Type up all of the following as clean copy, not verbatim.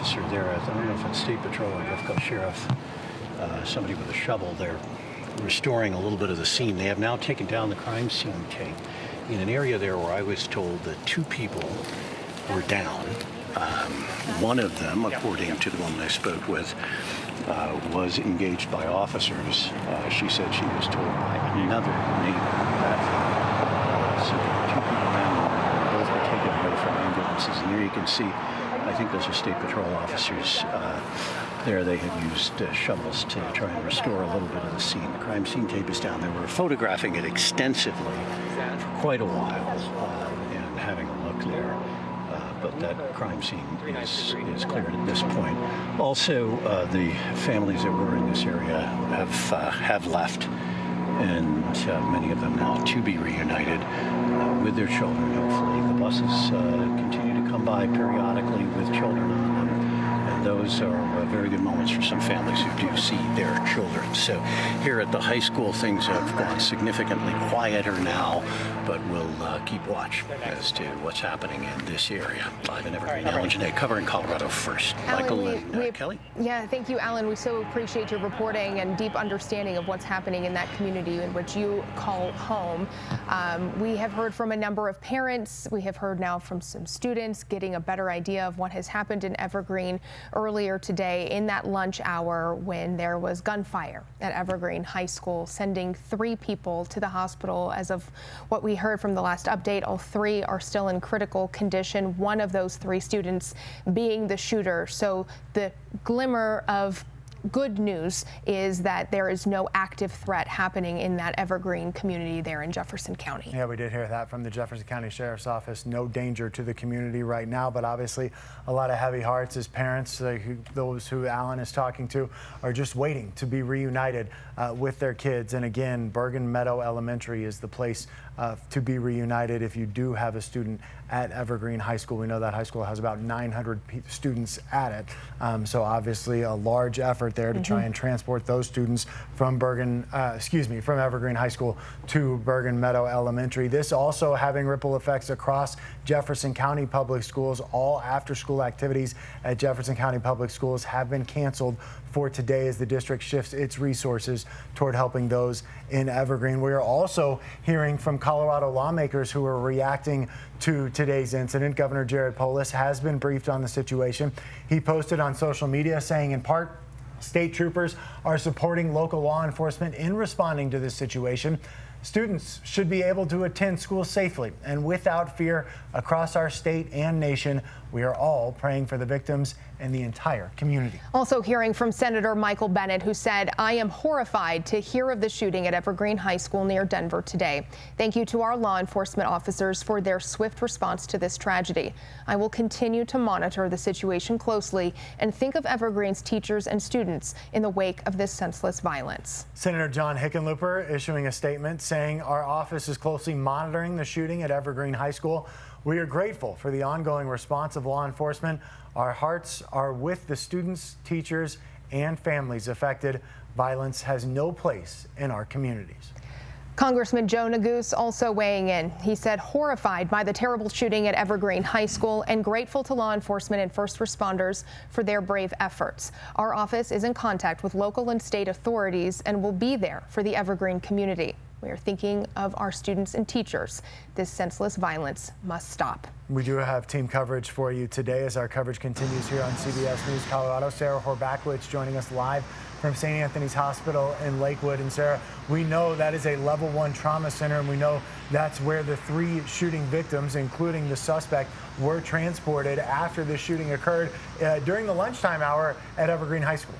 officer there. I don't know if it's State Patrol or Jefferson Sheriff, somebody with a shovel. They're restoring a little bit of the scene. They have now taken down the crime scene tape in an area there where I was told that 2 people were down. One of them, according to the woman I spoke with, was engaged by officers. She said she was told by another neighbor that so there were 2 people down there. Both were taken away from ambulances. And there you can see, I think those are State Patrol officers. There they have used shovels to try and restore a little bit of the scene. The crime scene tape is down there. We're photographing it extensively for quite a while and having a look there. But that crime scene is cleared at this point. Also, the families that were in this area have left, and many of them now to be reunited with their children, hopefully. The buses continue to come by periodically with children on them, and those are very good moments for some families who do see their children. So here at the high school, things have gone significantly quieter now, but we'll keep watch as to what's happening in this area. Live in Evergreen, Alan Janae, covering Colorado First. Alan, Michael and Kelly. Yeah, thank you, Alan. We so appreciate your reporting and deep understanding of what's happening in that community in which you call home. We have heard from a number of parents. We have heard now from some students getting a better idea of what has happened in Evergreen earlier today in that lunch hour when there was gunfire at Evergreen High School, sending 3 people to the hospital. As of what we heard from the last update, all 3 are still in critical condition, one of those 3 students being the shooter. So the glimmer of good news is that there is no active threat happening in that Evergreen community there in Jefferson County. Yeah, we did hear that from the Jefferson County Sheriff's Office. No danger to the community right now, but obviously a lot of heavy hearts as parents, those who Alan is talking to, are just waiting to be reunited with their kids. And again, Bergen Meadow Elementary is the place to be reunited if you do have a student at Evergreen High School. We know that high school has about 900 students at it. So obviously a large effort there to try and transport those students from from Evergreen High School to Bergen Meadow Elementary. This also having ripple effects across Jefferson County Public Schools. All after-school activities at Jefferson County Public Schools have been canceled for today as the district shifts its resources toward helping those in Evergreen. We are also hearing from Colorado lawmakers who are reacting to today's incident. Governor Jared Polis has been briefed on the situation. He posted on social media saying, in part, state troopers are supporting local law enforcement in responding to this situation. Students should be able to attend school safely and without fear across our state and nation. We are all praying for the victims and the entire community. Also hearing from Senator Michael Bennet, who said, "I am horrified to hear of the shooting at Evergreen High School near Denver today. Thank you to our law enforcement officers for their swift response to this tragedy. I will continue to monitor the situation closely and think of Evergreen's teachers and students in the wake of this senseless violence." Senator John Hickenlooper issuing a statement saying, "Our office is closely monitoring the shooting at Evergreen High School. We are grateful for the ongoing response of law enforcement. Our hearts are with the students, teachers, and families affected. Violence has no place in our communities." Congressman Joe Neguse also weighing in. He said, "Horrified by the terrible shooting at Evergreen High School and grateful to law enforcement and first responders for their brave efforts. Our office is in contact with local and state authorities and will be there for the Evergreen community. We are thinking of our students and teachers. This senseless violence must stop." We do have team coverage for you today as our coverage continues here on CBS News Colorado. Sarah Horbackwitz joining us live from St. Anthony's Hospital in Lakewood. And Sarah, we know that is a level 1 trauma center, and we know that's where the 3 shooting victims, including the suspect, were transported after the shooting occurred during the lunchtime hour at Evergreen High School.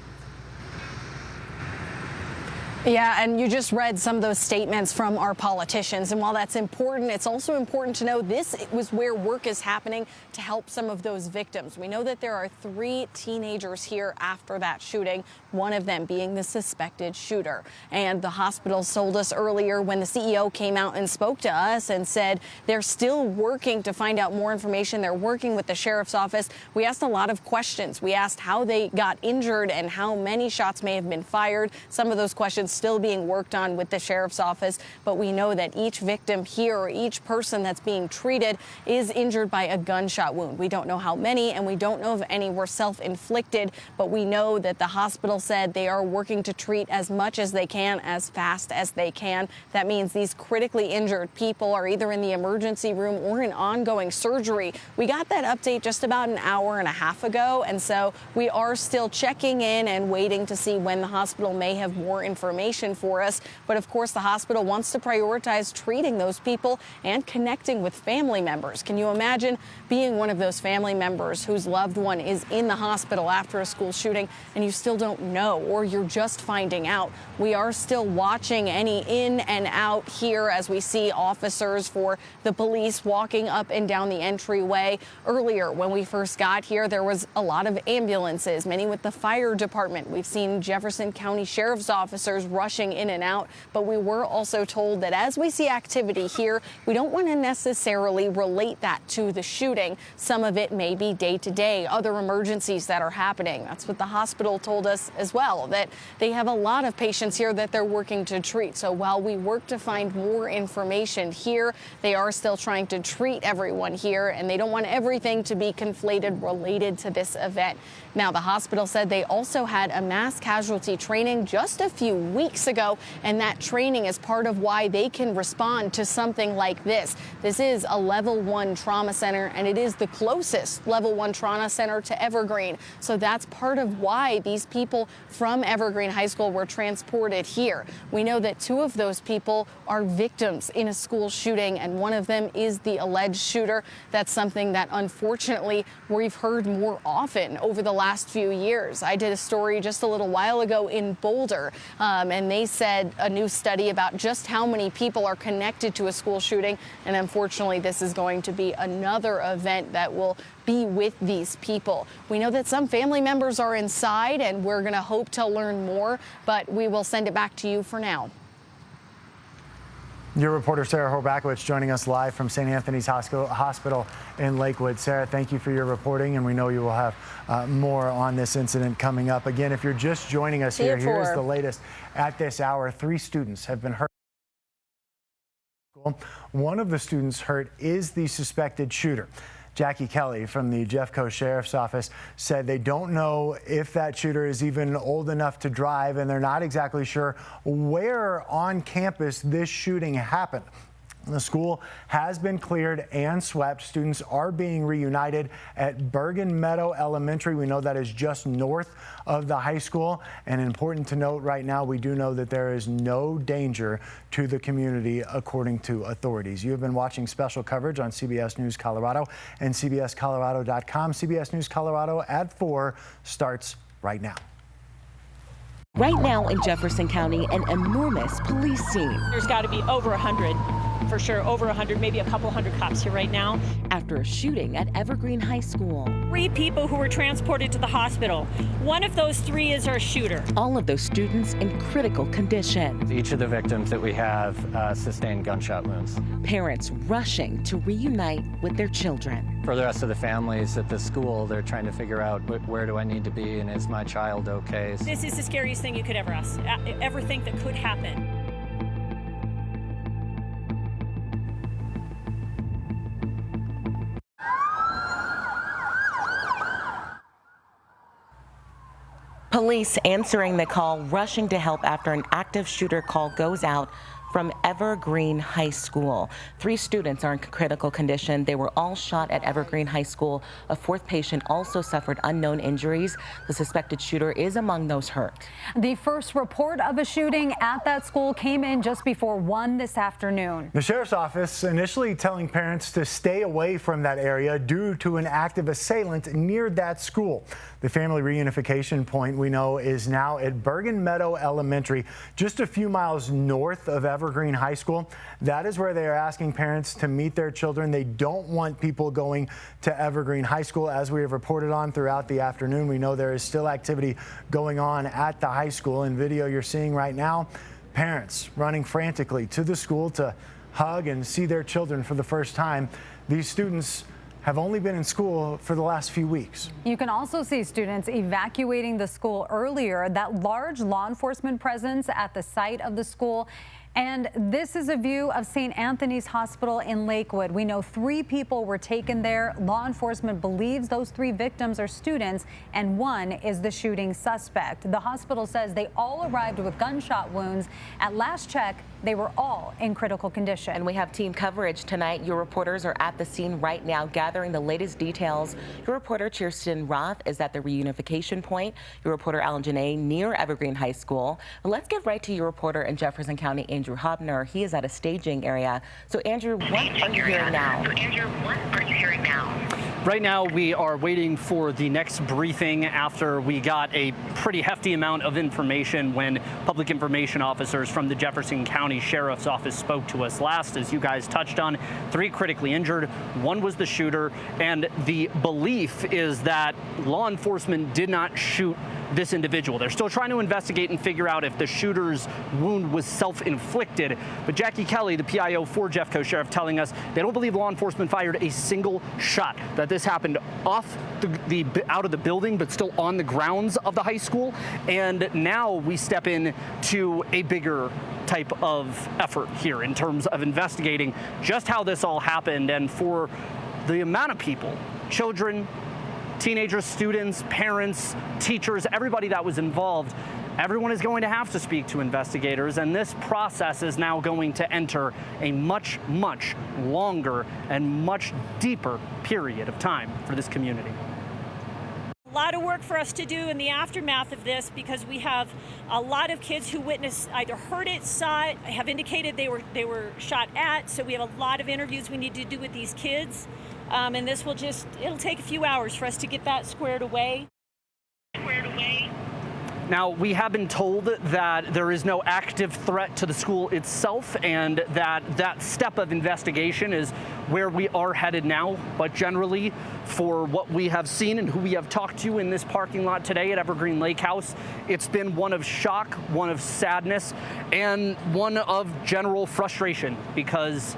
Yeah, and you just read some of those statements from our politicians. And while that's important, it's also important to know this was where work is happening to help some of those victims. We know that there are 3 teenagers here after that shooting, one of them being the suspected shooter. And the hospital told us earlier when the CEO came out and spoke to us and said they're still working to find out more information. They're working with the sheriff's office. We asked a lot of questions. We asked how they got injured and how many shots may have been fired. Some of those questions still being worked on with the sheriff's office, but we know that each victim here or each person that's being treated is injured by a gunshot wound. We don't know how many, and we don't know if any were self-inflicted, but we know that the hospital said they are working to treat as much as they can, as fast as they can. That means these critically injured people are either in the emergency room or in ongoing surgery. We got that update just about an hour and a half ago, and so we are still checking in and waiting to see when the hospital may have more information for us. But of course, the hospital wants to prioritize treating those people and connecting with family members. Can you imagine being one of those family members whose loved one is in the hospital after a school shooting and you still don't know, or you're just finding out? We are still watching any in and out here as we see officers for the police walking up and down the entryway. Earlier, when we first got here, there was a lot of ambulances, many with the fire department. We've seen Jefferson County Sheriff's officers rushing in and out, but we were also told that as we see activity here, we don't want to necessarily relate that to the shooting. Some of it may be day to day, other emergencies that are happening. That's what the hospital told us as well, that they have a lot of patients here that they're working to treat. So while we work to find more information here, they are still trying to treat everyone here, and they don't want everything to be conflated related to this event. Now, the hospital said they also had a mass casualty training just a few weeks ago, and that training is part of why they can respond to something like this. This is a level 1 trauma center, and it is the closest level 1 trauma center to Evergreen. So that's part of why these people from Evergreen High School were transported here. We know that 2 of those people are victims in a school shooting, and one of them is the alleged shooter. That's something that unfortunately we've heard more often over the last few years. I did a story just a little while ago in Boulder, and they said a new study about just how many people are connected to a school shooting, and unfortunately this is going to be another event that will be with these people. We know that some family members are inside, and we're going to hope to learn more, but we will send it back to you for now. Your reporter Sarah Horbakowicz joining us live from St. Anthony's Hospital in Lakewood. Sarah, thank you for your reporting, and we know you will have more on this incident coming up. Again, if you're just joining us here, here's the latest at this hour. 3 students have been hurt. One of the students hurt is the suspected shooter. Jackie Kelly from the Jeffco Sheriff's Office said they don't know if that shooter is even old enough to drive, and they're not exactly sure where on campus this shooting happened. The school has been cleared and swept. Students are being reunited at Bergen Meadow Elementary. We know that is just north of the high school. And important to note right now, we do know that there is no danger to the community, according to authorities. You have been watching special coverage on CBS News Colorado and CBSColorado.com. CBS News Colorado at 4 starts right now. Right now in Jefferson County, an enormous police scene. There's got to be over 100, for sure, over 100, maybe a couple hundred cops here right now. After a shooting at Evergreen High School. 3 people who were transported to the hospital. One of those 3 is our shooter. All of those students in critical condition. Each of the victims that we have sustained gunshot wounds. Parents rushing to reunite with their children. For the rest of the families at the school, they're trying to figure out where do I need to be and is my child okay? This is the scariest thing you could ever think that could happen. Police answering the call, rushing to help after an active shooter call goes out from Evergreen High School. 3 students are in critical condition. They were all shot at Evergreen High School. A 4th patient also suffered unknown injuries. The suspected shooter is among those hurt. The first report of a shooting at that school came in just before 1 this afternoon. The sheriff's office initially telling parents to stay away from that area due to an active assailant near that school. The family reunification point, we know, is now at Bergen Meadow Elementary, just a few miles north of Evergreen High School. That is where they are asking parents to meet their children. They don't want people going to Evergreen High School. As we have reported on throughout the afternoon, we know there is still activity going on at the high school. In video you're seeing right now, parents running frantically to the school to hug and see their children for the first time. These students have only been in school for the last few weeks. You can also see students evacuating the school earlier, that large law enforcement presence at the site of the school. And this is a view of St. Anthony's Hospital in Lakewood. We know 3 people were taken there. Law enforcement believes those 3 victims are students, and 1 is the shooting suspect. The hospital says they all arrived with gunshot wounds. At last check, they were all in critical condition. And we have team coverage tonight. Your reporters are at the scene right now gathering the latest details. Your reporter Kirsten Roth is at the reunification point. Your reporter Alan Janae near Evergreen High School. But let's get right to your reporter in Jefferson County, Andrew Hobner. He is at a staging area. So Andrew, what are you hearing now? Right now, we are waiting for the next briefing after we got a pretty hefty amount of information when public information officers from the Jefferson County Sheriff's Office spoke to us last. As you guys touched on, 3 critically injured. 1 was the shooter, and the belief is that law enforcement did not shoot this individual. They're still trying to investigate and figure out if the shooter's wound was self-inflicted. But Jackie Kelly, the PIO for Jeffco Sheriff, telling us they don't believe law enforcement fired a single shot, that this happened off out of the building, but still on the grounds of the high school. And now we step in to a bigger type of effort here in terms of investigating just how this all happened. And for the amount of people, children, teenagers, students, parents, teachers, everybody that was involved, everyone is going to have to speak to investigators, and this process is now going to enter a much, much longer and much deeper period of time for this community. A lot of work for us to do in the aftermath of this, because we have a lot of kids who witnessed, either heard it, saw it, have indicated they were shot at. So we have a lot of interviews we need to do with these kids. And this it'll take a few hours for us to get that squared away. Now, we have been told that there is no active threat to the school itself, and that step of investigation is where we are headed now. But generally, for what we have seen and who we have talked to in this parking lot today at Evergreen Lake House, it's been one of shock, one of sadness, and one of general frustration, because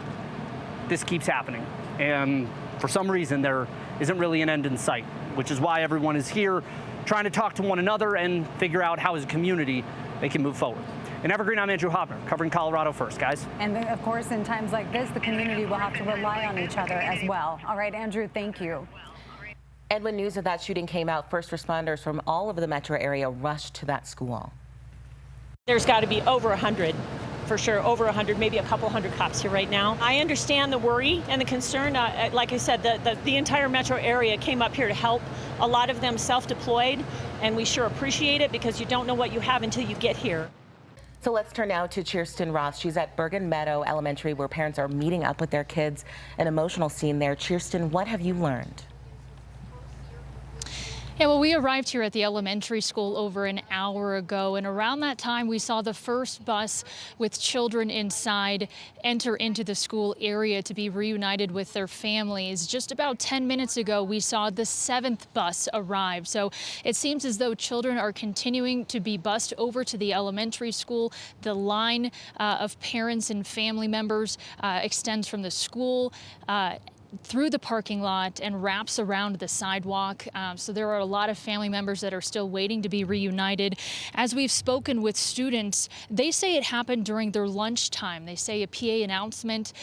this keeps happening. And for some reason, there isn't really an end in sight, which is why everyone is here trying to talk to one another and figure out how as a community they can move forward. In Evergreen, I'm Andrew Hobner, covering Colorado First, guys. And of course, in times like this, the community will have to rely on each other as well. All right, Andrew, thank you. And when news of that shooting came out, first responders from all over the metro area rushed to that school. There's got to be over 100. For sure, over 100, maybe a couple hundred cops here right now. I understand the worry and the concern. Like I said, the entire metro area came up here to help. A lot of them self-deployed, and we sure appreciate it, because you don't know what you have until you get here. So let's turn now to Kirsten Roth. She's at Bergen Meadow Elementary, where parents are meeting up with their kids. An emotional scene there. Kirsten, what have you learned? Yeah, well, we arrived here at the elementary school over an hour ago, and around that time we saw the first bus with children inside enter into the school area to be reunited with their families. Just about 10 minutes ago, we saw the 7th bus arrive. So it seems as though children are continuing to be bused over to the elementary school. The line of parents and family members extends from the school through the parking lot and wraps around the sidewalk. So there are a lot of family members that are still waiting to be reunited. As we've spoken with students, they say it happened during their lunchtime. They say a PA announcement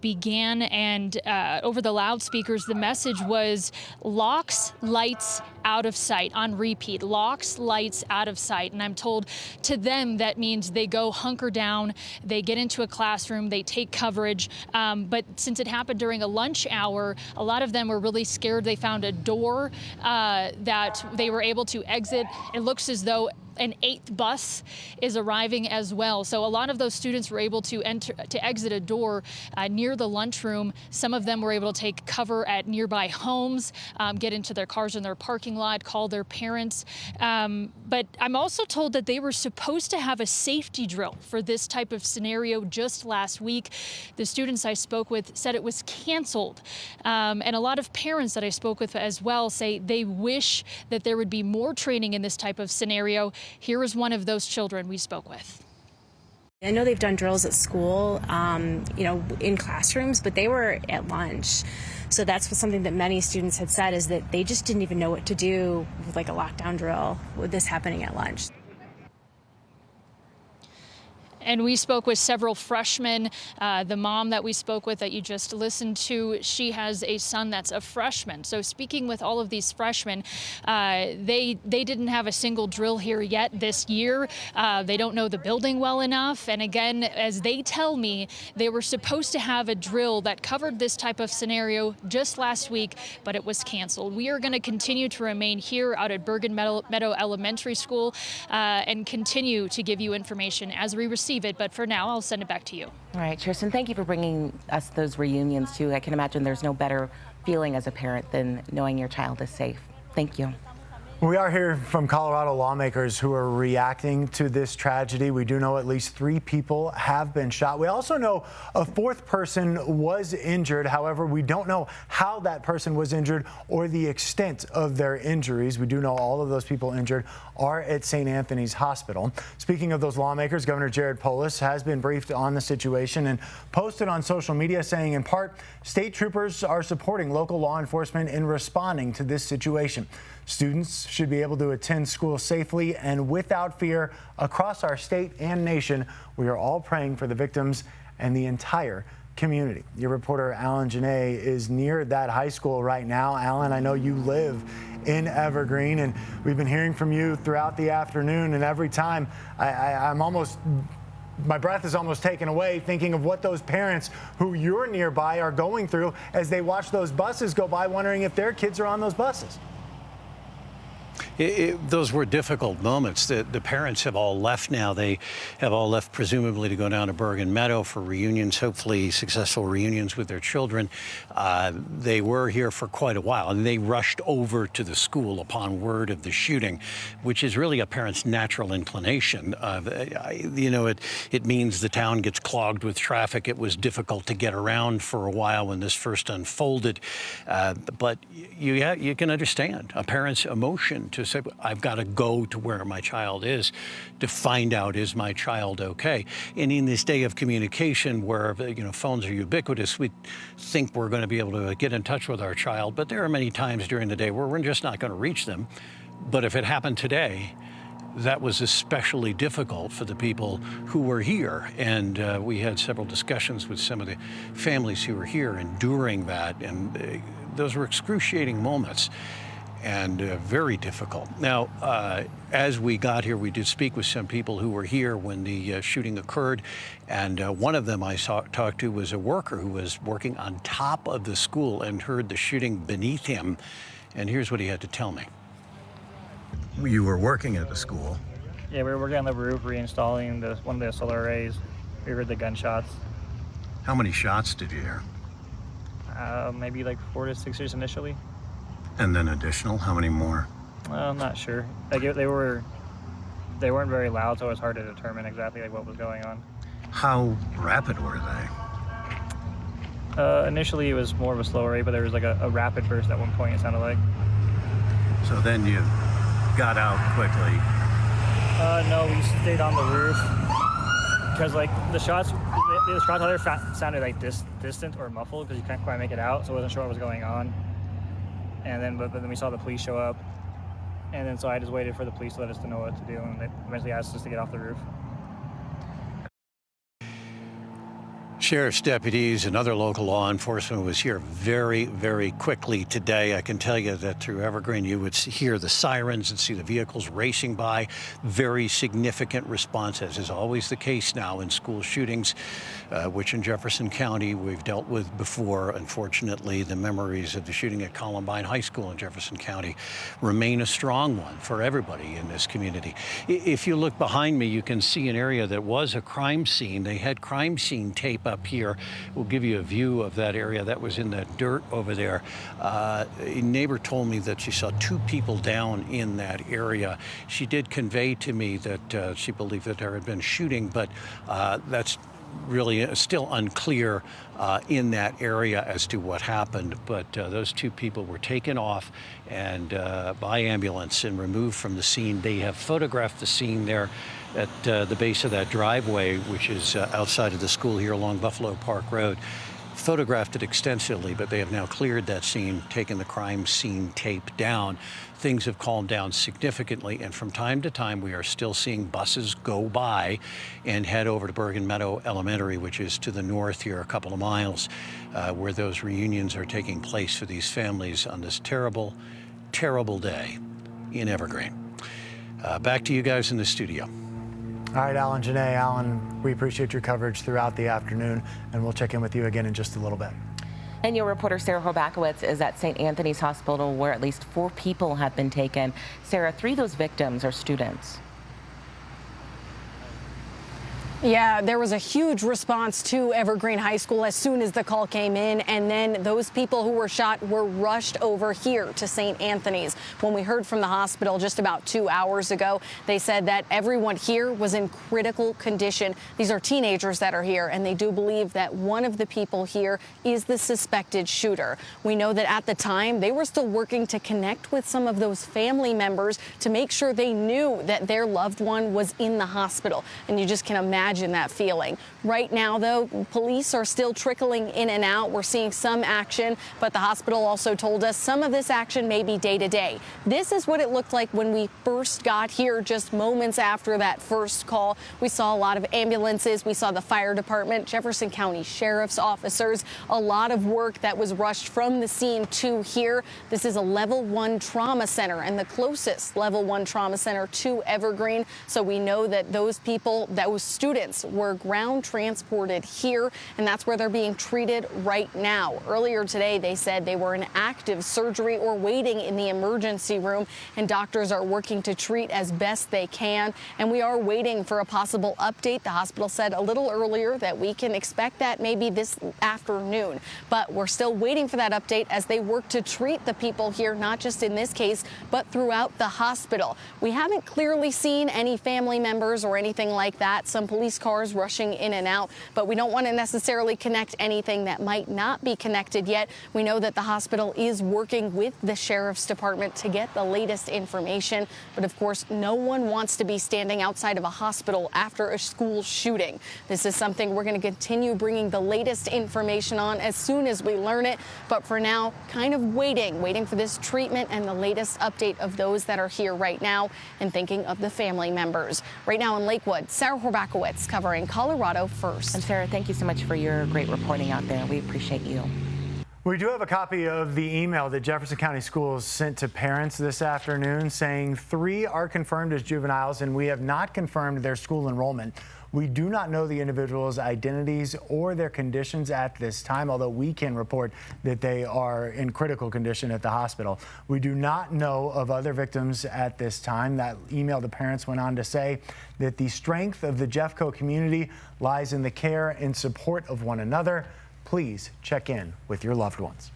began, and over the loudspeakers, the message was locks, lights, out of sight, on repeat. Locks, lights, out of sight. And I'm told to them that means they go hunker down, they get into a classroom, they take coverage. But since it happened during a lunch hour, a lot of them were really scared. They found a door that they were able to exit. It looks as though an 8th bus is arriving as well. So a lot of those students were able to exit a door near the lunchroom. Some of them were able to take cover at nearby homes, get into their cars in their parking lot, call their parents. But I'm also told that they were supposed to have a safety drill for this type of scenario just last week. The students I spoke with said it was canceled. And a lot of parents that I spoke with as well say they wish that there would be more training in this type of scenario. Here is one of those children we spoke with. I know they've done drills at school, in classrooms, but they were at lunch. So that's something that many students had said, is that they just didn't even know what to do with like a lockdown drill with this happening at lunch. And we spoke with several freshmen. The mom that we spoke with that you just listened to, she has a son that's a freshman. So speaking with all of these freshmen, they didn't have a single drill here yet this year. They don't know the building well enough. And again, as they tell me, they were supposed to have a drill that covered this type of scenario just last week, but it was canceled. We are going to continue to remain here out at Bergen Meadow Elementary School and continue to give you information as we receive it, but for now, I'll send it back to you. All right, Tristan, thank you for bringing us those reunions, too. I can imagine there's no better feeling as a parent than knowing your child is safe. Thank you. We are here from Colorado lawmakers who are reacting to this tragedy. We do know at least 3 people have been shot. We also know a 4th person was injured. However, we don't know how that person was injured or the extent of their injuries. We do know all of those people injured are at St. Anthony's Hospital. Speaking of those lawmakers, Governor Jared Polis has been briefed on the situation and posted on social media saying, in part, state troopers are supporting local law enforcement in responding to this situation. Students should be able to attend school safely and without fear across our state and nation. We are all praying for the victims and the entire community. Your reporter Alan Janae is near that high school right now. Alan, I know you live in Evergreen, and we've been hearing from you throughout the afternoon, and every time my breath is almost taken away thinking of what those parents who you're nearby are going through as they watch those buses go by, wondering if their kids are on those buses. Those were difficult moments. The parents have all left now. They have all left presumably to go down to Bergen Meadow for reunions, hopefully successful reunions with their children. They were here for quite a while, and they rushed over to the school upon word of the shooting, which is really a parent's natural inclination. It means the town gets clogged with traffic. It was difficult to get around for a while when this first unfolded. But you can understand a parent's emotion to say, I've got to go to where my child is to find out, is my child okay? And in this day of communication where phones are ubiquitous, we think we're going to be able to get in touch with our child, but there are many times during the day where we're just not going to reach them. But if it happened today, that was especially difficult for the people who were here. And we had several discussions with some of the families who were here enduring that, and those were excruciating moments. And very difficult. Now, as we got here, we did speak with some people who were here when the shooting occurred. And one of them I talked to was a worker who was working on top of the school and heard the shooting beneath him. And here's what he had to tell me. You were working at the school. Yeah, we were working on the roof, reinstalling one of the solar arrays. We heard the gunshots. How many shots did you hear? Maybe like 4 to 6 years initially. And then additional, how many more? I'm not sure. They weren't very loud, so it was hard to determine exactly what was going on. How rapid were they? Initially, it was more of a slow rate, but there was like a rapid burst at one point, it sounded like. So then you got out quickly? No, we stayed on the roof because the shots either sounded like distant or muffled because you can't quite make it out, so I wasn't sure what was going on. And then we saw the police show up, and then so I just waited for the police to let us know what to do, and they eventually asked us to get off the roof. Sheriff's deputies and other local law enforcement was here very, very quickly today. I can tell you that through Evergreen, you would hear the sirens and see the vehicles racing by. Very significant response, as is always the case now in school shootings, which in Jefferson County we've dealt with before. Unfortunately, the memories of the shooting at Columbine High School in Jefferson County remain a strong one for everybody in this community. If you look behind me, you can see an area that was a crime scene. They had crime scene tape up here. We'll give you a view of that area that was in that dirt over there. A neighbor told me that she saw 2 people down in that area. She did convey to me that she believed that there had been shooting, but that's really still unclear in that area as to what happened, but those two people were taken off and by ambulance and removed from the scene. They have photographed the scene there at the base of that driveway, which is outside of the school here along Buffalo Park Road. Photographed it extensively, but they have now cleared that scene, taken the crime scene tape down. Things have calmed down significantly, and from time to time we are still seeing buses go by and head over to Bergen Meadow Elementary, which is to the north here a couple of miles, where those reunions are taking place for these families on this terrible, terrible day in Evergreen. Back to you guys in the studio. All right, Alan, Janae, Alan, we appreciate your coverage throughout the afternoon, and we'll check in with you again in just a little bit. And your reporter, Sarah Horbakowitz, is at St. Anthony's Hospital, where at least 4 people have been taken. Sarah, 3 of those victims are students. Yeah, there was a huge response to Evergreen High School as soon as the call came in, and then those people who were shot were rushed over here to St. Anthony's. When we heard from the hospital just about 2 hours ago, they said that everyone here was in critical condition. These are teenagers that are here, and they do believe that one of the people here is the suspected shooter. We know that at the time, they were still working to connect with some of those family members to make sure they knew that their loved one was in the hospital. And you just can imagine that feeling. Right now, though, police are still trickling in and out. We're seeing some action, but the hospital also told us some of this action may be day to day. This is what it looked like when we first got here just moments after that first call. We saw a lot of ambulances. We saw the fire department, Jefferson County Sheriff's officers, a lot of work that was rushed from the scene to here. This is a level 1 trauma center and the closest level 1 trauma center to Evergreen. So we know that those people, those students, were ground transported here, and that's where they're being treated right now. Earlier today, they said they were in active surgery or waiting in the emergency room, and doctors are working to treat as best they can. And we are waiting for a possible update. The hospital said a little earlier that we can expect that maybe this afternoon, but we're still waiting for that update as they work to treat the people here, not just in this case, but throughout the hospital. We haven't clearly seen any family members or anything like that. Some police cars rushing in and out, but we don't want to necessarily connect anything that might not be connected yet. We know that the hospital is working with the sheriff's department to get the latest information, but of course, no one wants to be standing outside of a hospital after a school shooting. This is something we're going to continue bringing the latest information on as soon as we learn it, but for now, kind of waiting for this treatment and the latest update of those that are here right now and thinking of the family members. Right now in Lakewood, Sarah Horbakowitz covering Colorado First. And Sarah, thank you so much for your great reporting out there. We appreciate you. We do have a copy of the email that Jefferson County Schools sent to parents this afternoon saying 3 are confirmed as juveniles and we have not confirmed their school enrollment. We do not know the individuals' identities or their conditions at this time, although we can report that they are in critical condition at the hospital. We do not know of other victims at this time. That email to parents went on to say that the strength of the Jeffco community lies in the care and support of one another. Please check in with your loved ones.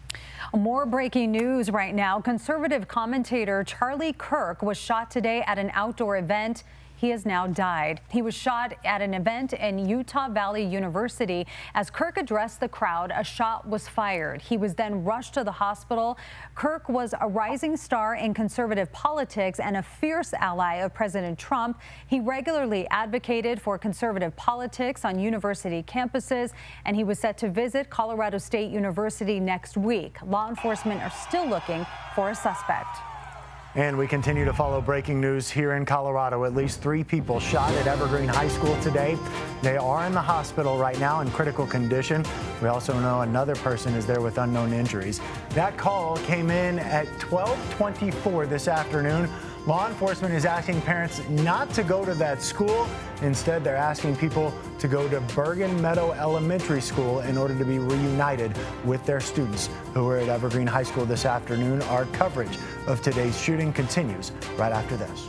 More breaking news right now. Conservative commentator Charlie Kirk was shot today at an outdoor event. He has now died. He was shot at an event in Utah Valley University. As Kirk addressed the crowd, a shot was fired. He was then rushed to the hospital. Kirk was a rising star in conservative politics and a fierce ally of President Trump. He regularly advocated for conservative politics on university campuses, and he was set to visit Colorado State University next week. Law enforcement are still looking for a suspect. And we continue to follow breaking news here in Colorado. At least 3 people shot at Evergreen High School today. They are in the hospital right now in critical condition. We also know another person is there with unknown injuries. That call came in at 12:24 this afternoon. Law enforcement is asking parents not to go to that school. Instead, they're asking people to go to Bergen Meadow Elementary School in order to be reunited with their students who were at Evergreen High School this afternoon. Our coverage of today's shooting continues right after this.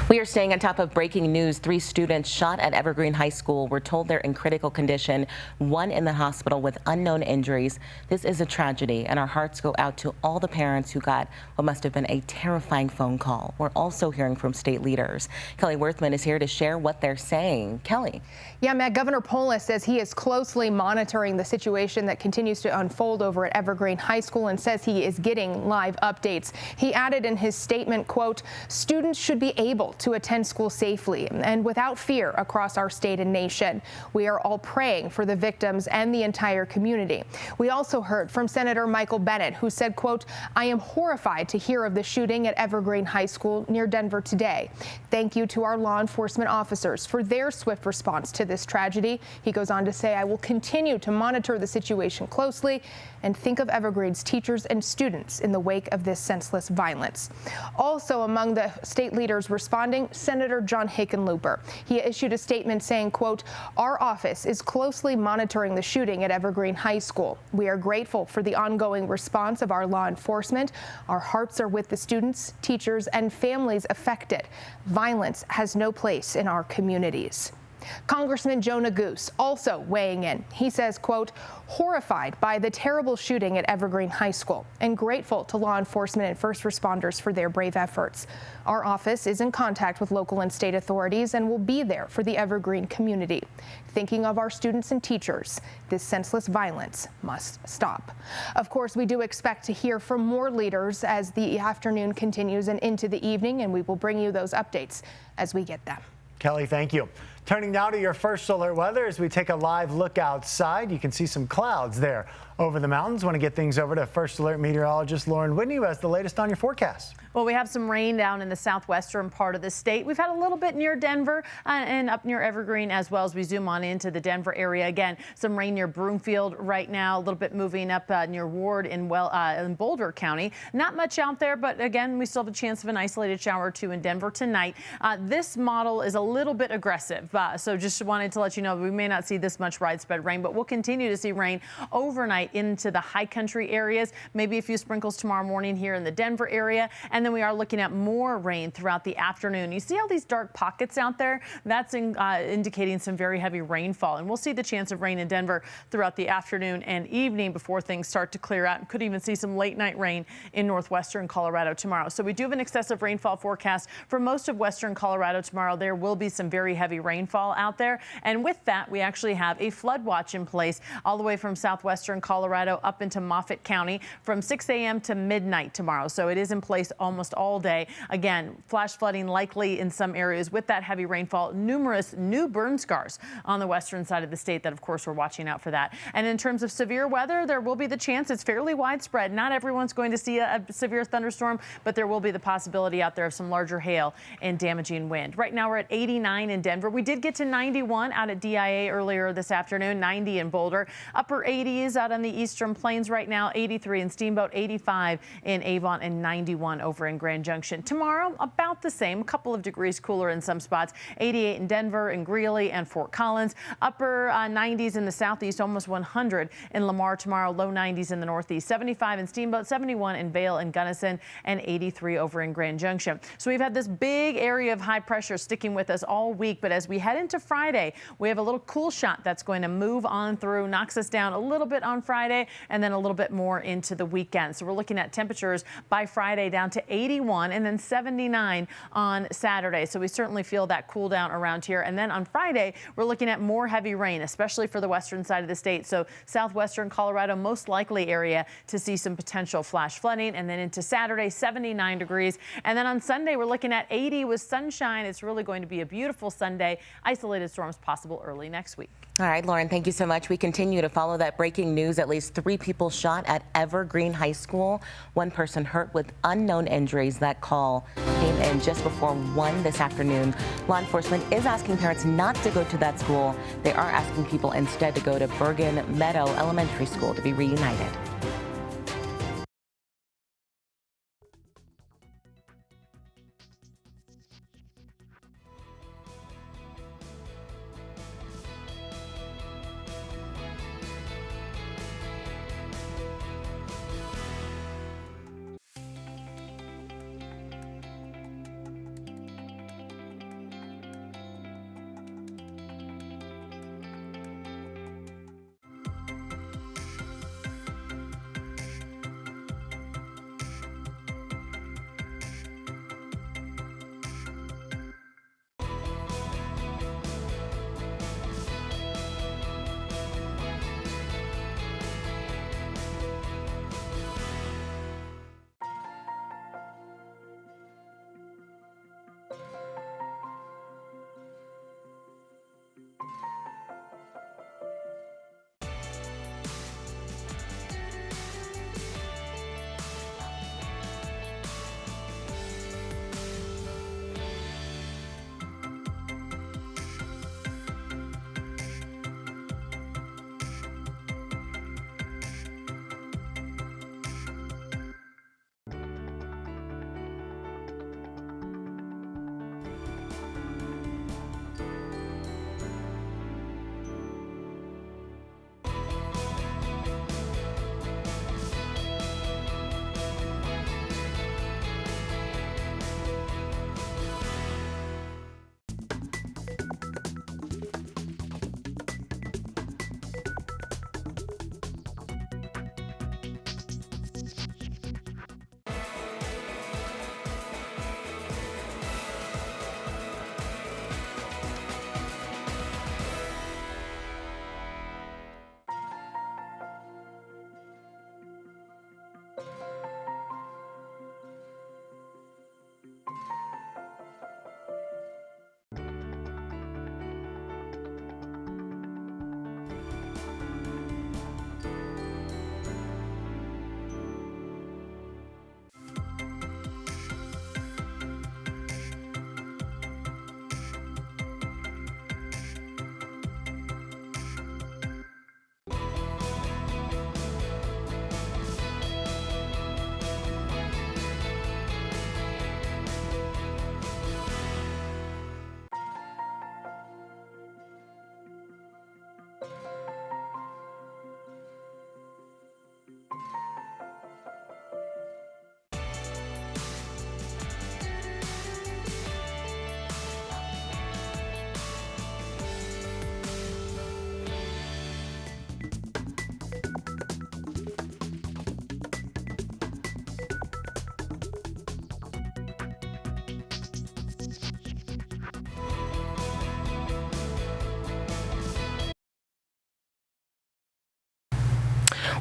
We are staying on top of breaking news. 3 students shot at Evergreen High School. We're told they're in critical condition, 1 in the hospital with unknown injuries. This is a tragedy, and our hearts go out to all the parents who got what must have been a terrifying phone call. We're also hearing from state leaders. Kelly Worthman is here to share what they're saying. Kelly. Yeah, Matt, Governor Polis says he is closely monitoring the situation that continues to unfold over at Evergreen High School and says he is getting live updates. He added in his statement, quote, "Students should be able to attend school safely and without fear across our state and nation. We are all praying for the victims and the entire community." We also heard from Senator Michael Bennet, who said, quote, "I am horrified to hear of the shooting at Evergreen High School near Denver today. Thank you to our law enforcement officers for their swift response to this tragedy." He goes on to say, "I will continue to monitor the situation closely and think of Evergreen's teachers and students in the wake of this senseless violence." Also among the state leaders responding, Senator John Hickenlooper. He issued a statement saying, quote, "Our office is closely monitoring the shooting at Evergreen High School. We are grateful for the ongoing response of our law enforcement. Our hearts are with the students, teachers, and families affected. Violence has no place in our communities." Congressman Joe Neguse also weighing in. He says, quote, "Horrified by the terrible shooting at Evergreen High School and grateful to law enforcement and first responders for their brave efforts. Our office is in contact with local and state authorities and will be there for the Evergreen community. Thinking of our students and teachers, this senseless violence must stop." Of course, we do expect to hear from more leaders as the afternoon continues and into the evening, and we will bring you those updates as we get them. Kelly, thank you. Turning now to your first alert weather as we take a live look outside. You can see some clouds there over the mountains. Want to get things over to First Alert meteorologist Lauren Whitney, who has the latest on your forecast. Well, we have some rain down in the southwestern part of the state. We've had a little bit near Denver and up near Evergreen as well as we zoom on into the Denver area. Again, some rain near Broomfield right now, a little bit moving up near Ward in Boulder County. Not much out there, but again, we still have a chance of an isolated shower or two in Denver tonight. This model is a little bit aggressive, so just wanted to let you know we may not see this much widespread rain, but we'll continue to see rain overnight into the high country areas, maybe a few sprinkles tomorrow morning here in the Denver area. And then we are looking at more rain throughout the afternoon. You see all these dark pockets out there? That's indicating some very heavy rainfall. And we'll see the chance of rain in Denver throughout the afternoon and evening before things start to clear out. And could even see some late night rain in northwestern Colorado tomorrow. So we do have an excessive rainfall forecast for most of western Colorado tomorrow. There will be some very heavy rainfall out there. And with that, we actually have a flood watch in place all the way from southwestern Colorado up into Moffett County from 6 a.m. to midnight tomorrow. So it is in place almost all day. Again, flash flooding likely in some areas with that heavy rainfall. Numerous new burn scars on the western side of the state that, of course, we're watching out for that. And in terms of severe weather, there will be the chance. It's fairly widespread. Not everyone's going to see a severe thunderstorm, but there will be the possibility out there of some larger hail and damaging wind. Right now, we're at 89 in Denver. We did get to 91 out at DIA earlier this afternoon, 90 in Boulder. Upper 80s out on the eastern plains right now, 83 in Steamboat, 85 in Avon, and 91 over in Grand Junction. Tomorrow, about the same, a couple of degrees cooler in some spots, 88 in Denver and Greeley and Fort Collins. Upper 90s in the southeast, almost 100 in Lamar tomorrow, low 90s in the northeast, 75 in Steamboat, 71 in Vail and Gunnison, and 83 over in Grand Junction. So we've had this big area of high pressure sticking with us all week, but as we head into Friday, we have a little cool shot that's going to move on through, knocks us down a little bit on Friday, and then a little bit more into the weekend. So we're looking at temperatures by Friday down to 81 and then 79 on Saturday. So we certainly feel that cool down around here. And then on Friday, we're looking at more heavy rain, especially for the western side of the state. So southwestern Colorado, most likely area to see some potential flash flooding. And then into Saturday, 79 degrees. And then on Sunday, we're looking at 80 with sunshine. It's really going to be a beautiful Sunday. Isolated storms possible early next week. All right, Lauren, thank you so much. We continue to follow that breaking news. At least 3 people shot at Evergreen High School. 1 person hurt with unknown injuries. That call came in just before 1 this afternoon. Law enforcement is asking parents not to go to that school. They are asking people instead to go to Bergen Meadow Elementary School to be reunited.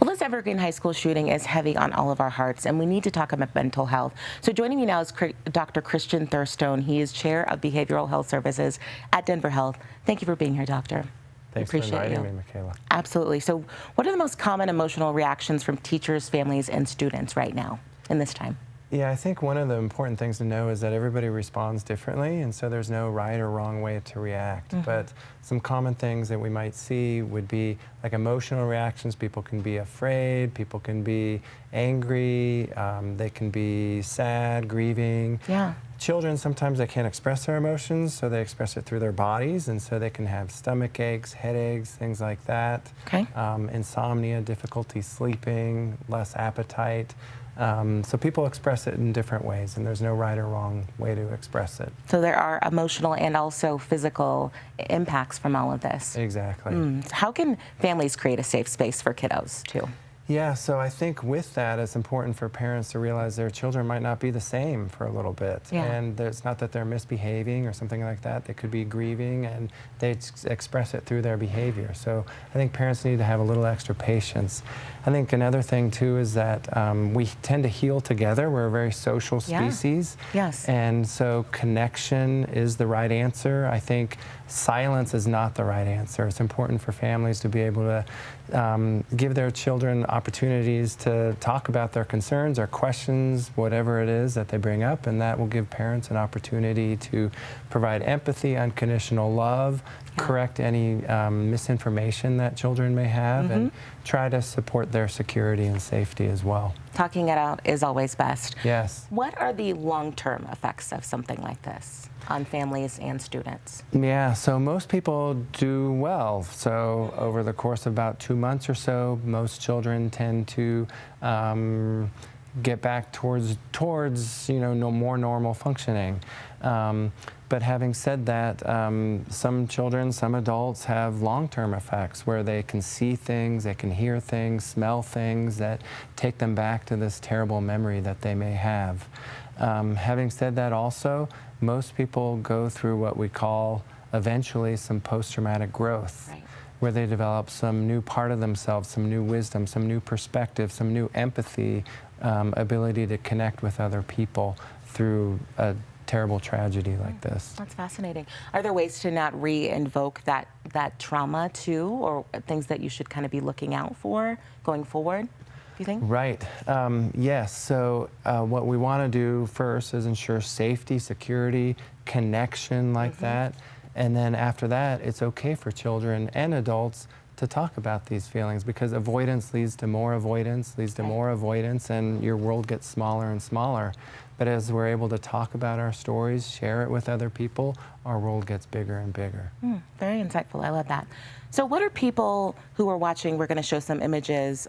Well, this Evergreen High School shooting is heavy on all of our hearts, and we need to talk about mental health. So joining me now is Dr. Christian Thurstone. He is Chair of Behavioral Health Services at Denver Health. Thank you for being here, Doctor. Thanks for inviting me, Michaela. Absolutely. So what are the most common emotional reactions from teachers, families, and students right now in this time? Yeah, I think one of the important things to know is that everybody responds differently, and so there's no right or wrong way to react. But some common things that we might see would be like emotional reactions. People can be afraid, people can be angry, they can be sad, grieving. Yeah. Children, sometimes they can't express their emotions, so they express it through their bodies, and so they can have stomach aches, headaches, things like that. Okay. Insomnia, difficulty sleeping, less appetite. So people express it in different ways, and there's no right or wrong way to express it. So there are emotional and also physical impacts from all of this. Exactly. How can families create a safe space for kiddos, too? Yeah, so I think with that, it's important for parents to realize their children might not be the same for a little bit. Yeah. And it's not that they're misbehaving or something like that. They could be grieving, and they express it through their behavior. So I think parents need to have a little extra patience. I think another thing, too, is that we tend to heal together. We're a very social species. Yes. And so connection is the right answer. I think silence is not the right answer. It's important for families to be able to give their children opportunities to talk about their concerns, their questions, whatever it is that they bring up, and that will give parents an opportunity to provide empathy, unconditional love, correct any misinformation that children may have, and try to support their security and safety as well. Talking it out is always best. Yes. What are the long-term effects of something like this on families and students? Yeah, so most people do well. So over the course of about 2 months or so, most children tend to get back towards more normal functioning. But having said that, some children, some adults have long-term effects where they can see things, they can hear things, smell things that take them back to this terrible memory that they may have. Having said that also, most people go through what we call eventually some post-traumatic growth, where they develop some new part of themselves, some new wisdom, some new perspective, some new empathy, ability to connect with other people through a terrible tragedy like this. That's fascinating. Are there ways to not re-invoke that trauma too, or things that you should kind of be looking out for going forward, do you think? Right. Yes. So what we want to do first is ensure safety, security, connection like that. And then after that, it's okay for children and adults to talk about these feelings, because avoidance leads to more avoidance, and your world gets smaller and smaller. But as we're able to talk about our stories, share it with other people, our world gets bigger and bigger. Very insightful. I love that. So what are people who are watching, we're going to show some images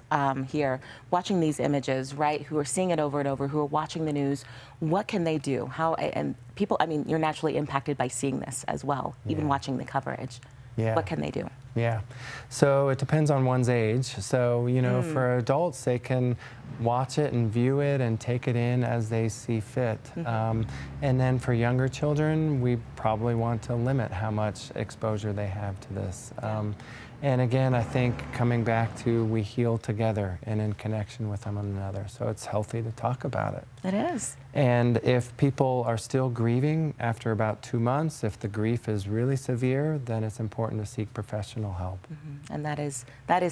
here, watching these images, right, who are seeing it over and over, who are watching the news, what can they do? How, and people, I mean, you're naturally impacted by seeing this as well, even watching the coverage. Yeah. What can they do? Yeah, so it depends on one's age. So, you know, for adults, they can watch it and view it and take it in as they see fit. And then for younger children, we probably want to limit how much exposure they have to this. And again, I think coming back to we heal together and in connection with one another. So it's healthy to talk about it. It is. And if people are still grieving after about 2 months, if the grief is really severe, then it's important to seek professional help. And that is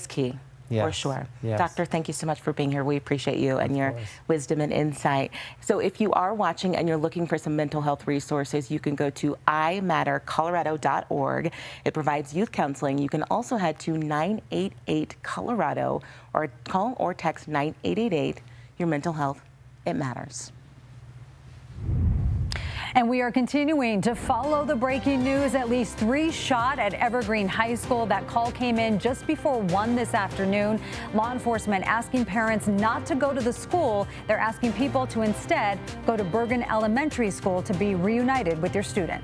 key. For Yes. sure. Yes. Doctor, thank you so much for being here. We appreciate you and your wisdom and insight. So if you are watching and you're looking for some mental health resources, you can go to imattercolorado.org. It provides youth counseling. You can also head to 988 Colorado or call or text 9888. Your mental health, it matters. And we are continuing to follow the breaking news. At least 3 shot at Evergreen High School. That call came in just before 1 this afternoon. Law enforcement asking parents not to go to the school. They're asking people to instead go to Bergen Elementary School to be reunited with your student.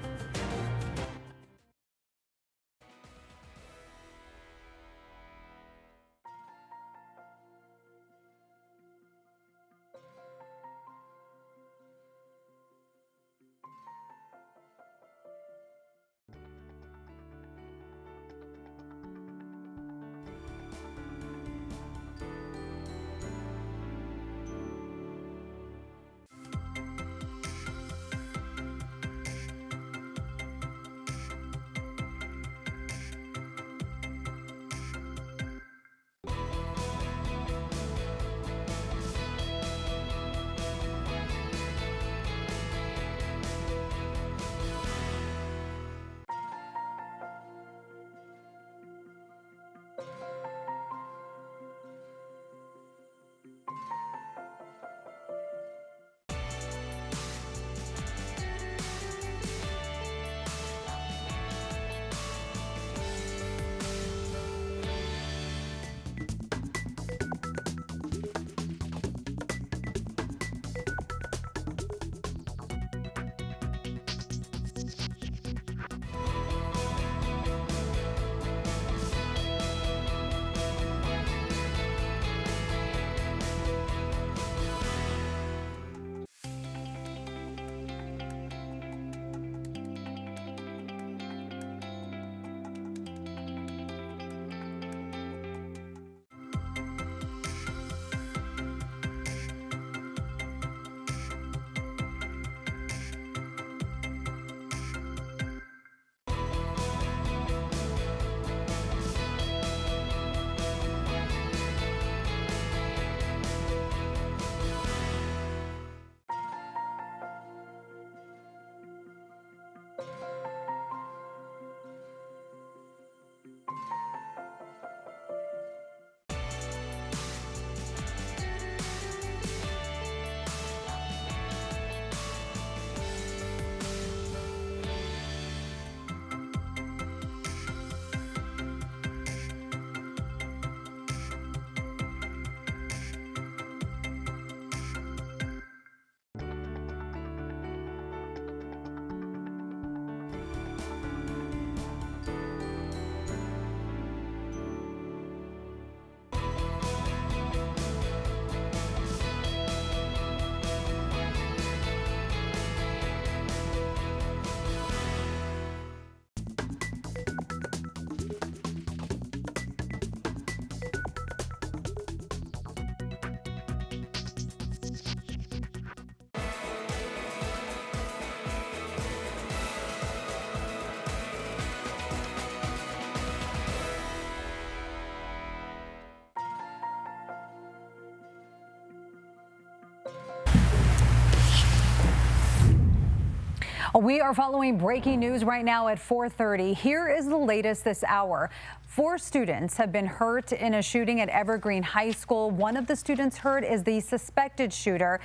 We are following breaking news right now at 4:30. Here is the latest this hour. 4 students have been hurt in a shooting at Evergreen High School. One of the students hurt is the suspected shooter.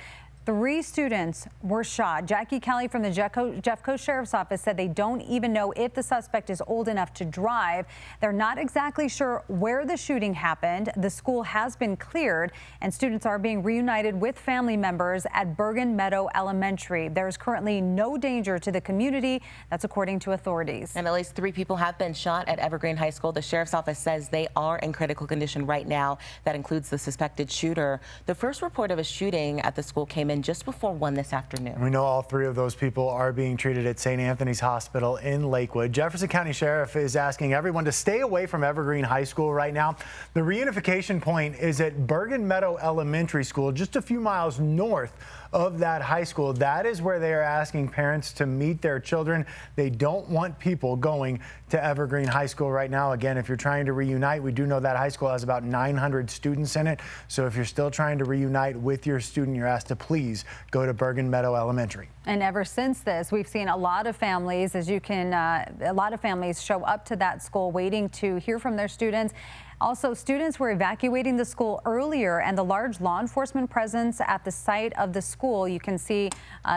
3 students were shot. Jackie Kelly from the Jeffco Sheriff's Office said they don't even know if the suspect is old enough to drive. They're not exactly sure where the shooting happened. The school has been cleared, and students are being reunited with family members at Bergen Meadow Elementary. There's currently no danger to the community. That's according to authorities. And at least 3 people have been shot at Evergreen High School. The Sheriff's Office says they are in critical condition right now. That includes the suspected shooter. The first report of a shooting at the school came in just before 1 this afternoon. We know all 3 of those people are being treated at St. Anthony's Hospital in Lakewood. Jefferson County Sheriff is asking everyone to stay away from Evergreen High School right now. The reunification point is at Bergen Meadow Elementary School, just a few miles north of that high school. That is where they are asking parents to meet their children. They don't want people going to Evergreen High School right now. Again, if you're trying to reunite, we do know that high school has about 900 students in it. So if you're still trying to reunite with your student, you're asked to please go to Bergen Meadow Elementary. And ever since this, we've seen a lot of families, a lot of families show up to that school waiting to hear from their students. Also, students were evacuating the school earlier, and the large law enforcement presence at the site of the school. You can see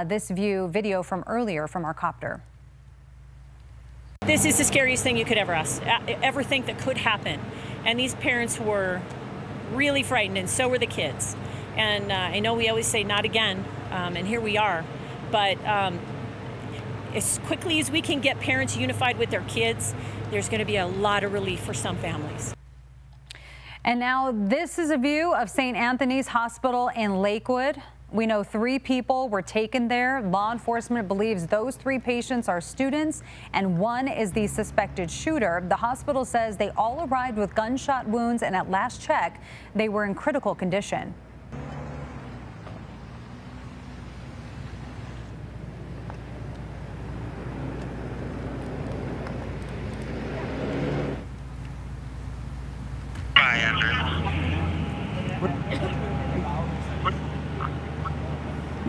this video from earlier from our copter. This is the scariest thing you could ever think that could happen. And these parents were really frightened, and so were the kids. And I know we always say not again, and here we are. But as quickly as we can get parents unified with their kids, there's going to be a lot of relief for some families. And now this is a view of St. Anthony's Hospital in Lakewood. We know 3 people were taken there. Law enforcement believes those 3 patients are students, and 1 is the suspected shooter. The hospital says they all arrived with gunshot wounds, and at last check, they were in critical condition.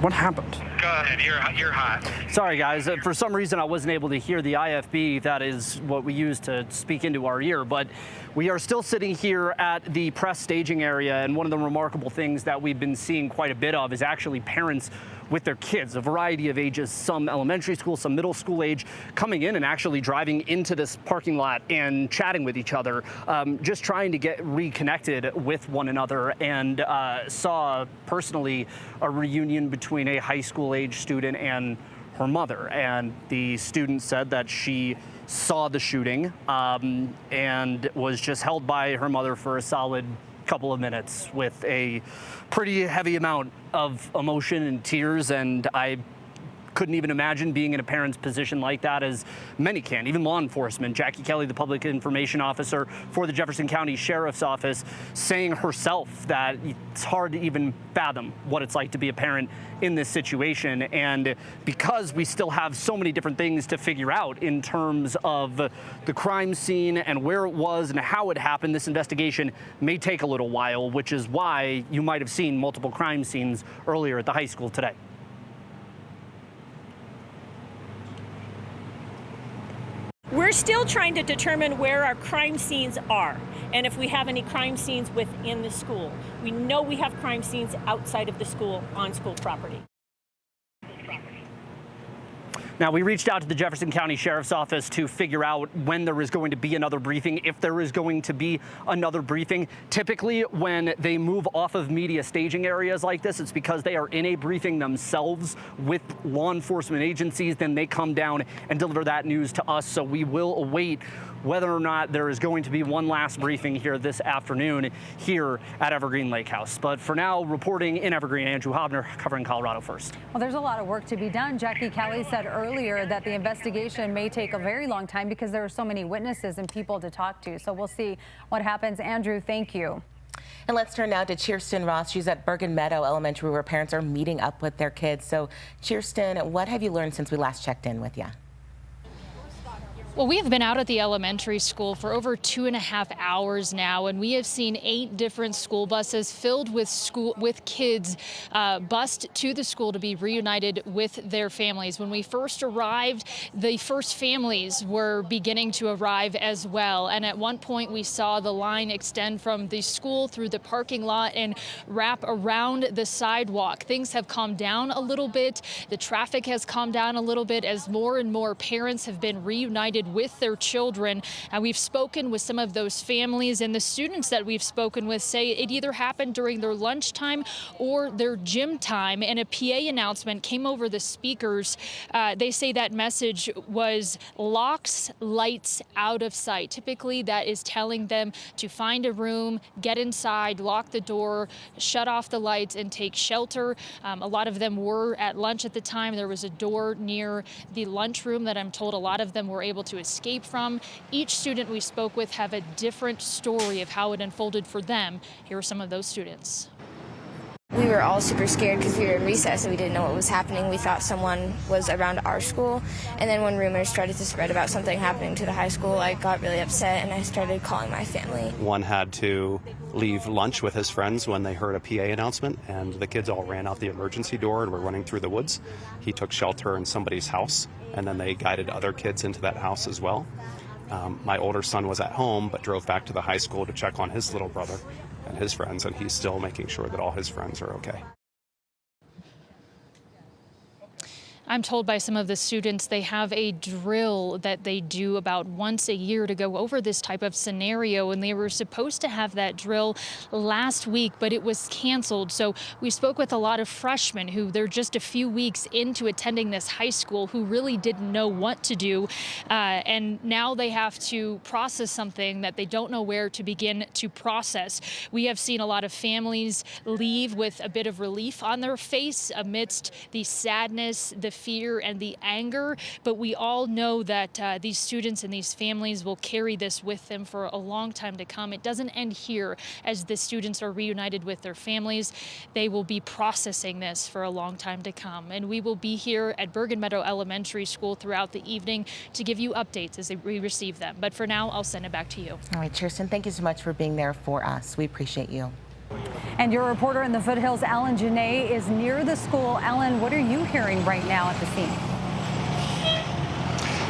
What happened? Go ahead, you're hot. Sorry, guys. For some reason, I wasn't able to hear the IFB. That is what we use to speak into our ear. But we are still sitting here at the press staging area, and one of the remarkable things that we've been seeing quite a bit of is actually parents with their kids, a variety of ages, some elementary school, some middle school age, coming in and actually driving into this parking lot and chatting with each other, just trying to get reconnected with one another, and saw personally a reunion between a high school age student and her mother. And the student said that she saw the shooting and was just held by her mother for a solid couple of minutes with a pretty heavy amount of emotion and tears, and I couldn't even imagine being in a parent's position like that, as many can, even law enforcement. Jackie Kelly, the public information officer for the Jefferson County Sheriff's Office, saying herself that it's hard to even fathom what it's like to be a parent in this situation. And because we still have so many different things to figure out in terms of the crime scene and where it was and how it happened, this investigation may take a little while, which is why you might have seen multiple crime scenes earlier at the high school today. We're still trying to determine where our crime scenes are and if we have any crime scenes within the school. We know we have crime scenes outside of the school on school property. Now, we reached out to the Jefferson County Sheriff's Office to figure out when there is going to be another briefing, if there is going to be another briefing. Typically, when they move off of media staging areas like this, it's because they are in a briefing themselves with law enforcement agencies. Then they come down and deliver that news to us. So we will await whether or not there is going to be one last briefing here this afternoon here at Evergreen Lake House. But for now, reporting in Evergreen, Andrew Hobner, covering Colorado First. Well, there's a lot of work to be done. Jackie Kelly said earlier that the investigation may take a very long time because there are so many witnesses and people to talk to. So we'll see what happens. Andrew, thank you. And let's turn now to Kirsten Ross. She's at Bergen Meadow Elementary, where parents are meeting up with their kids. So, Kirsten, what have you learned since we last checked in with you? Well, we have been out at the elementary school for over 2.5 hours now, and we have seen 8 different school buses filled with kids bused to the school to be reunited with their families. When we first arrived, the first families were beginning to arrive as well. And at one point, we saw the line extend from the school through the parking lot and wrap around the sidewalk. Things have calmed down a little bit. The traffic has calmed down a little bit as more and more parents have been reunited with their children. And we've spoken with some of those families, and the students that we've spoken with say it either happened during their lunchtime or their gym time. And a PA announcement came over the speakers. They say that message was locks, lights, out of sight. Typically that is telling them to find a room, get inside, lock the door, shut off the lights, and take shelter. A lot of them were at lunch at the time. There was a door near the lunchroom that I'm told a lot of them were able to escape from. Each student we spoke with have a different story of how it unfolded for them. Here are some of those students. We were all super scared because we were in recess and we didn't know what was happening. We thought someone was around our school, and then when rumors started to spread about something happening to the high school, I got really upset and I started calling my family. One had to leave lunch with his friends when they heard a PA announcement, and the kids all ran out the emergency door and were running through the woods. He took shelter in somebody's house, and then they guided other kids into that house as well. My older son was at home but drove back to the high school to check on his little brother and his friends, and he's still making sure that all his friends are okay. I'm told by some of the students they have a drill that they do about once a year to go over this type of scenario, and they were supposed to have that drill last week, but it was canceled. So we spoke with a lot of freshmen who they're just a few weeks into attending this high school who really didn't know what to do, and now they have to process something that they don't know where to begin to process. We have seen a lot of families leave with a bit of relief on their face amidst the sadness, the fear, and the anger, but we all know that these students and these families will carry this with them for a long time to come. It doesn't end here. As the students are reunited with their families, they will be processing this for a long time to come. And we will be here at Bergen Meadow Elementary School throughout the evening to give you updates as we receive them. But for now, I'll send it back to you. All right, Kirsten, thank you so much for being there for us. We appreciate you. And your reporter in the foothills, Ellen Janae, is near the school. Ellen, what are you hearing right now at the scene?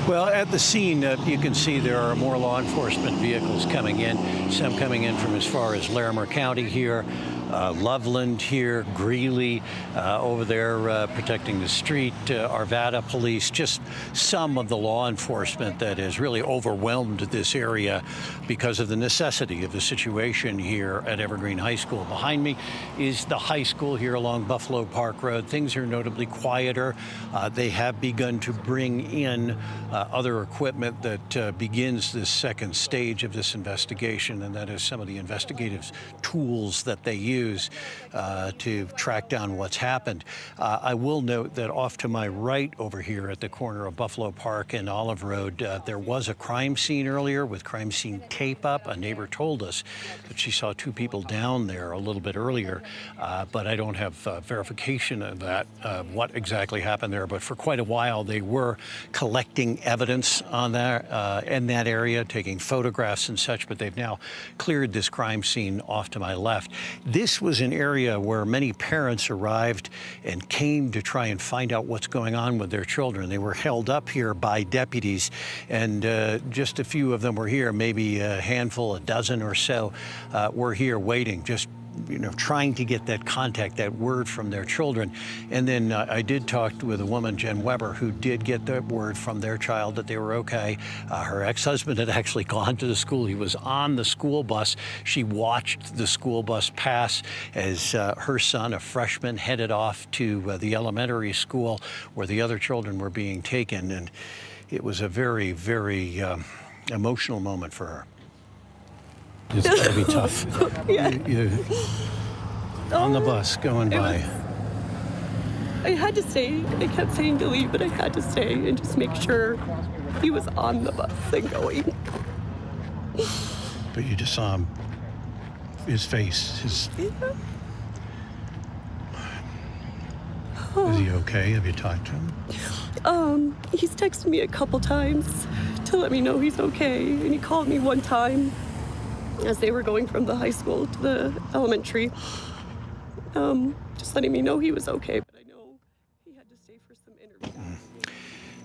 Well, at the scene, you can see there are more law enforcement vehicles coming in, some coming in from as far as Larimer County here, Loveland here, Greeley over there protecting the street, Arvada police, just some of the law enforcement that has really overwhelmed this area because of the necessity of the situation here at Evergreen High School. Behind me is the high school here along Buffalo Park Road. Things are notably quieter. They have begun to bring in other equipment that begins this second stage of this investigation, and that is some of the investigative tools that they use to track down what's happened. I will note that off to my right over here at the corner of Buffalo Park and Olive Road, there was a crime scene earlier with crime scene tape up. A neighbor told us that she saw 2 people down there a little bit earlier, but I don't have verification of that, what exactly happened there. But for quite a while, they were collecting evidence on that in that area, taking photographs and such, but they've now cleared this crime scene off to my left. This was an area where many parents arrived and came to try and find out what's going on with their children. They were held up here by deputies, and just a few of them were here, maybe a handful, a dozen or so were here waiting, just trying to get that contact, that word from their children. And then I did talk with a woman, Jen Weber, who did get the word from their child that they were okay. Her ex-husband had actually gone to the school. He was on the school bus. She watched the school bus pass as her son, a freshman, headed off to the elementary school where the other children were being taken. And it was a very, very emotional moment for her. It's got to be tough. Yeah. On the bus going by. I had to stay. I kept saying to leave, but I had to stay and just make sure he was on the bus and going. But you just saw him, his face, Is he okay? Have you talked to him? He's texted me a couple times to to let me know he's okay. And he called me one time as they were going from the high school to the elementary, just letting me know he was okay. But I know he had to stay for some interviews.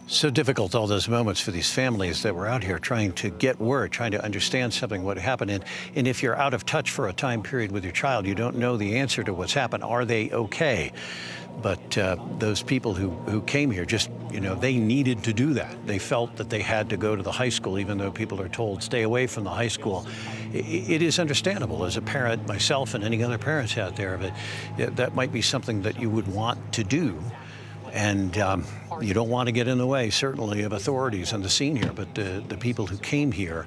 So difficult, all those moments for these families that were out here trying to get word, trying to understand something, what happened. And if you're out of touch for a time period with your child, you don't know the answer to what's happened. Are they okay? But those people who came here just, they needed to do that. They felt that they had to go to the high school, even though people are told stay away from the high school. It is understandable as a parent, myself and any other parents out there, but that might be something that you would want to do. And you don't want to get in the way, certainly, of authorities on the scene here. But the people who came here,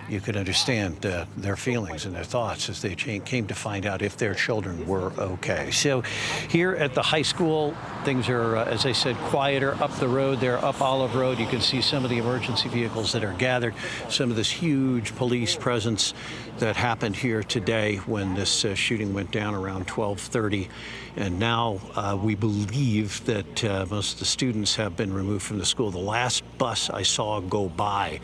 you could understand their feelings and their thoughts as they came to find out if their children were okay. So here at the high school, things are, as I said, quieter up the road there, up Olive Road. You can see some of the emergency vehicles that are gathered, some of this huge police presence that happened here today when this shooting went down around 12:30. And now we believe that most of the students have been removed from the school. The last bus I saw go by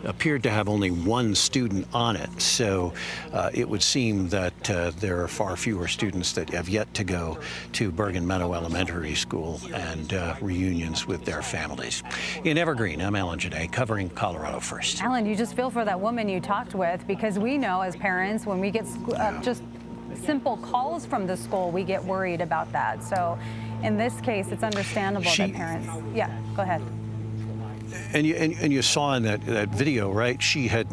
appeared to have only one student on it. So it would seem that there are far fewer students that have yet to go to Bergen Meadow Elementary School and reunions with their families. In Evergreen, I'm Alan Janae, covering Colorado First. Alan, you just feel for that woman you talked with, because we know as parents, when we get just simple calls from the school, we get worried about that. So in this case, it's understandable that parents, go ahead. And you saw in that video, right? She had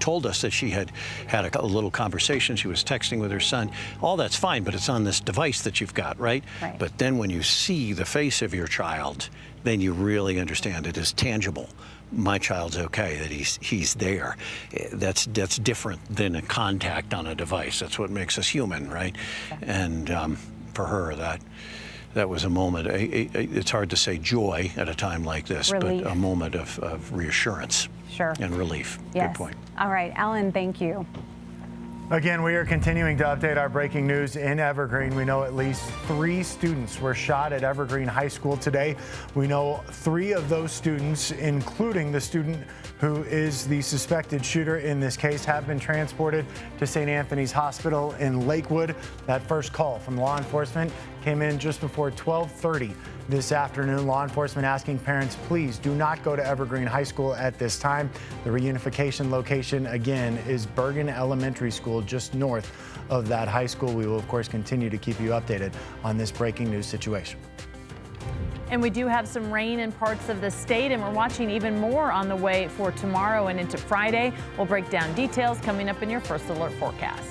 told us that she had a little conversation. She was texting with her son. All that's fine, but it's on this device that you've got, right? But then when you see the face of your child, then you really understand it is tangible. My child's okay, that he's there. That's different than a contact on a device. That's what makes us human, right? And for her, that was a moment. It's hard to say joy at a time like this, Relief. but a moment of reassurance and relief. Yes. Good point. All right, Alan, thank you. Again, we are continuing to update our breaking news in Evergreen. We know at least 3 students were shot at Evergreen High School today. We know 3 of those students, including the student who is the suspected shooter in this case, have been transported to St. Anthony's Hospital in Lakewood. That first call from law enforcement came in just before 12:30 this afternoon. Law enforcement asking parents, please do not go to Evergreen High School at this time. The reunification location, again, is Bergen Elementary School, just north of that high school. We will, of course, continue to keep you updated on this breaking news situation. And we do have some rain in parts of the state, and we're watching even more on the way for tomorrow and into Friday. We'll break down details coming up in your First Alert forecast.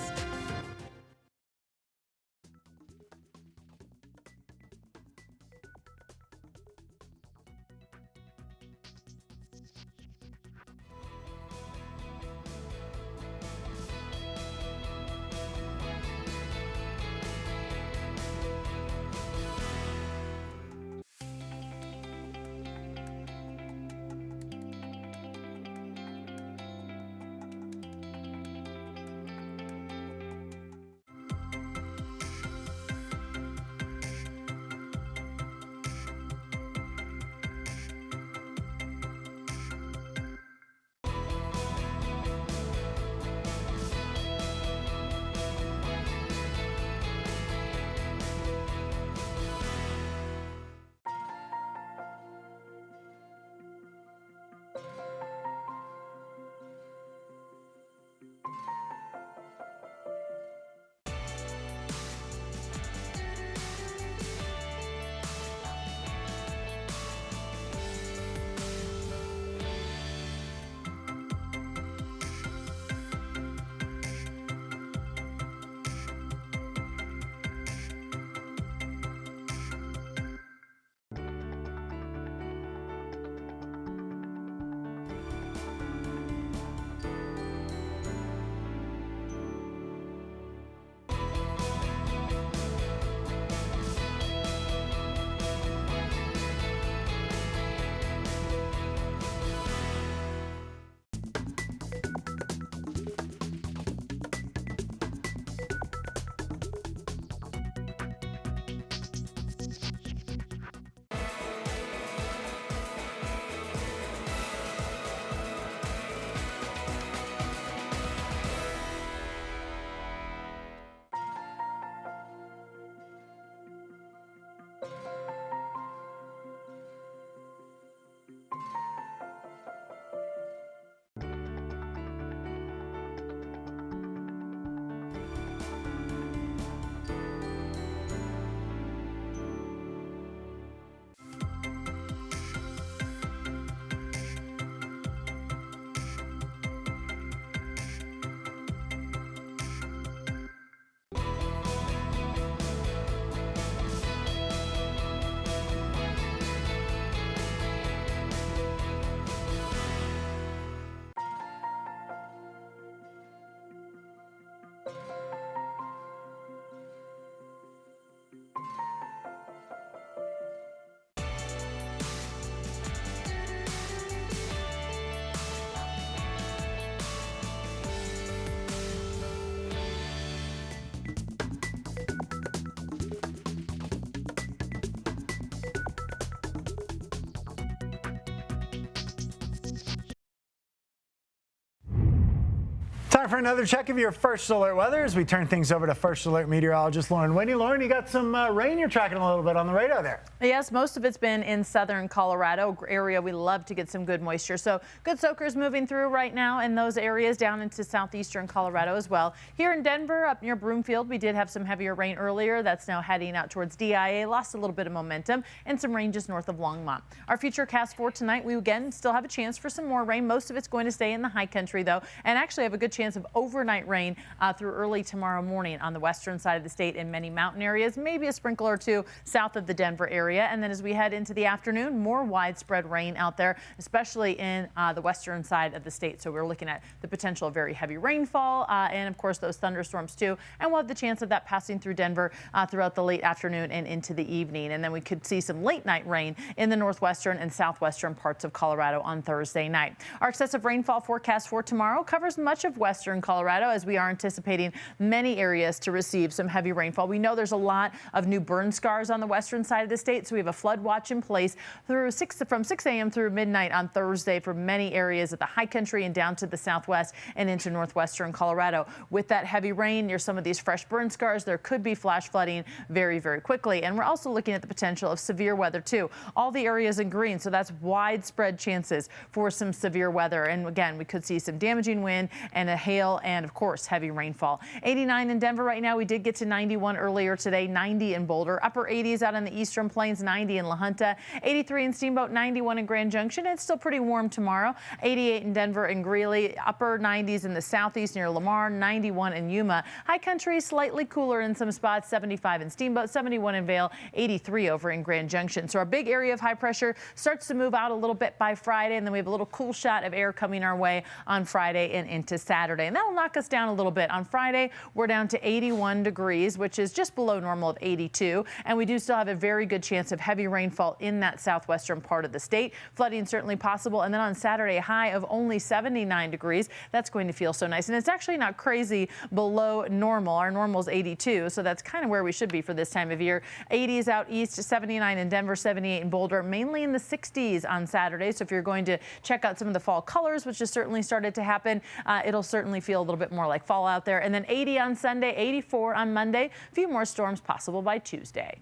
Time for another check of your First Alert weather as we turn things over to First Alert meteorologist Lauren Whitney. Lauren, you got some rain you're tracking a little bit on the radar there. Yes, most of it's been in southern Colorado area. We love to get some good moisture. So good soakers moving through right now in those areas down into southeastern Colorado as well. Here in Denver, up near Broomfield, we did have some heavier rain earlier. That's now heading out towards DIA. Lost a little bit of momentum and some rain just north of Longmont. Our futurecast for tonight, we again still have a chance for some more rain. Most of it's going to stay in the high country though, and actually have a good chance of overnight rain through early tomorrow morning on the western side of the state in many mountain areas, maybe a sprinkle or two south of the Denver area. And then as we head into the afternoon, more widespread rain out there, especially in the western side of the state. So we're looking at the potential of very heavy rainfall and of course those thunderstorms too. And we'll have the chance of that passing through Denver throughout the late afternoon and into the evening. And then we could see some late night rain in the northwestern and southwestern parts of Colorado on Thursday night. Our excessive rainfall forecast for tomorrow covers much of western Colorado as we are anticipating many areas to receive some heavy rainfall. We know there's a lot of new burn scars on the western side of the state, so we have a flood watch in place from 6 a.m. through midnight on Thursday for many areas of the high country and down to the southwest and into northwestern Colorado. With that heavy rain near some of these fresh burn scars, there could be flash flooding very, very quickly. And we're also looking at the potential of severe weather too. All the areas in green, so that's widespread chances for some severe weather. And again, we could see some damaging wind and a hail and of course heavy rainfall. 89 in Denver right now. We did get to 91 earlier today, 90 in Boulder, upper 80s out on the eastern plains, 90 in La Junta, 83 in Steamboat, 91 in Grand Junction. It's still pretty warm tomorrow. 88 in Denver and Greeley, upper 90s in the southeast near Lamar, 91 in Yuma. High country slightly cooler in some spots, 75 in Steamboat, 71 in Vail, 83 over in Grand Junction. So our big area of high pressure starts to move out a little bit by Friday, and then we have a little cool shot of air coming our way on Friday and into Saturday. And that'll knock us down a little bit. On Friday, we're down to 81 degrees, which is just below normal of 82. And we do still have a very good chance of heavy rainfall in that southwestern part of the state. Flooding certainly possible. And then on Saturday, a high of only 79 degrees. That's going to feel so nice. And it's actually not crazy below normal. Our normal is 82. So that's kind of where we should be for this time of year. 80s out east, 79 in Denver, 78 in Boulder, mainly in the 60s on Saturday. So if you're going to check out some of the fall colors, which has certainly started to happen, it'll certainly feel a little bit more like fall out there. And then 80 on Sunday, 84 on Monday. A few more storms possible by Tuesday.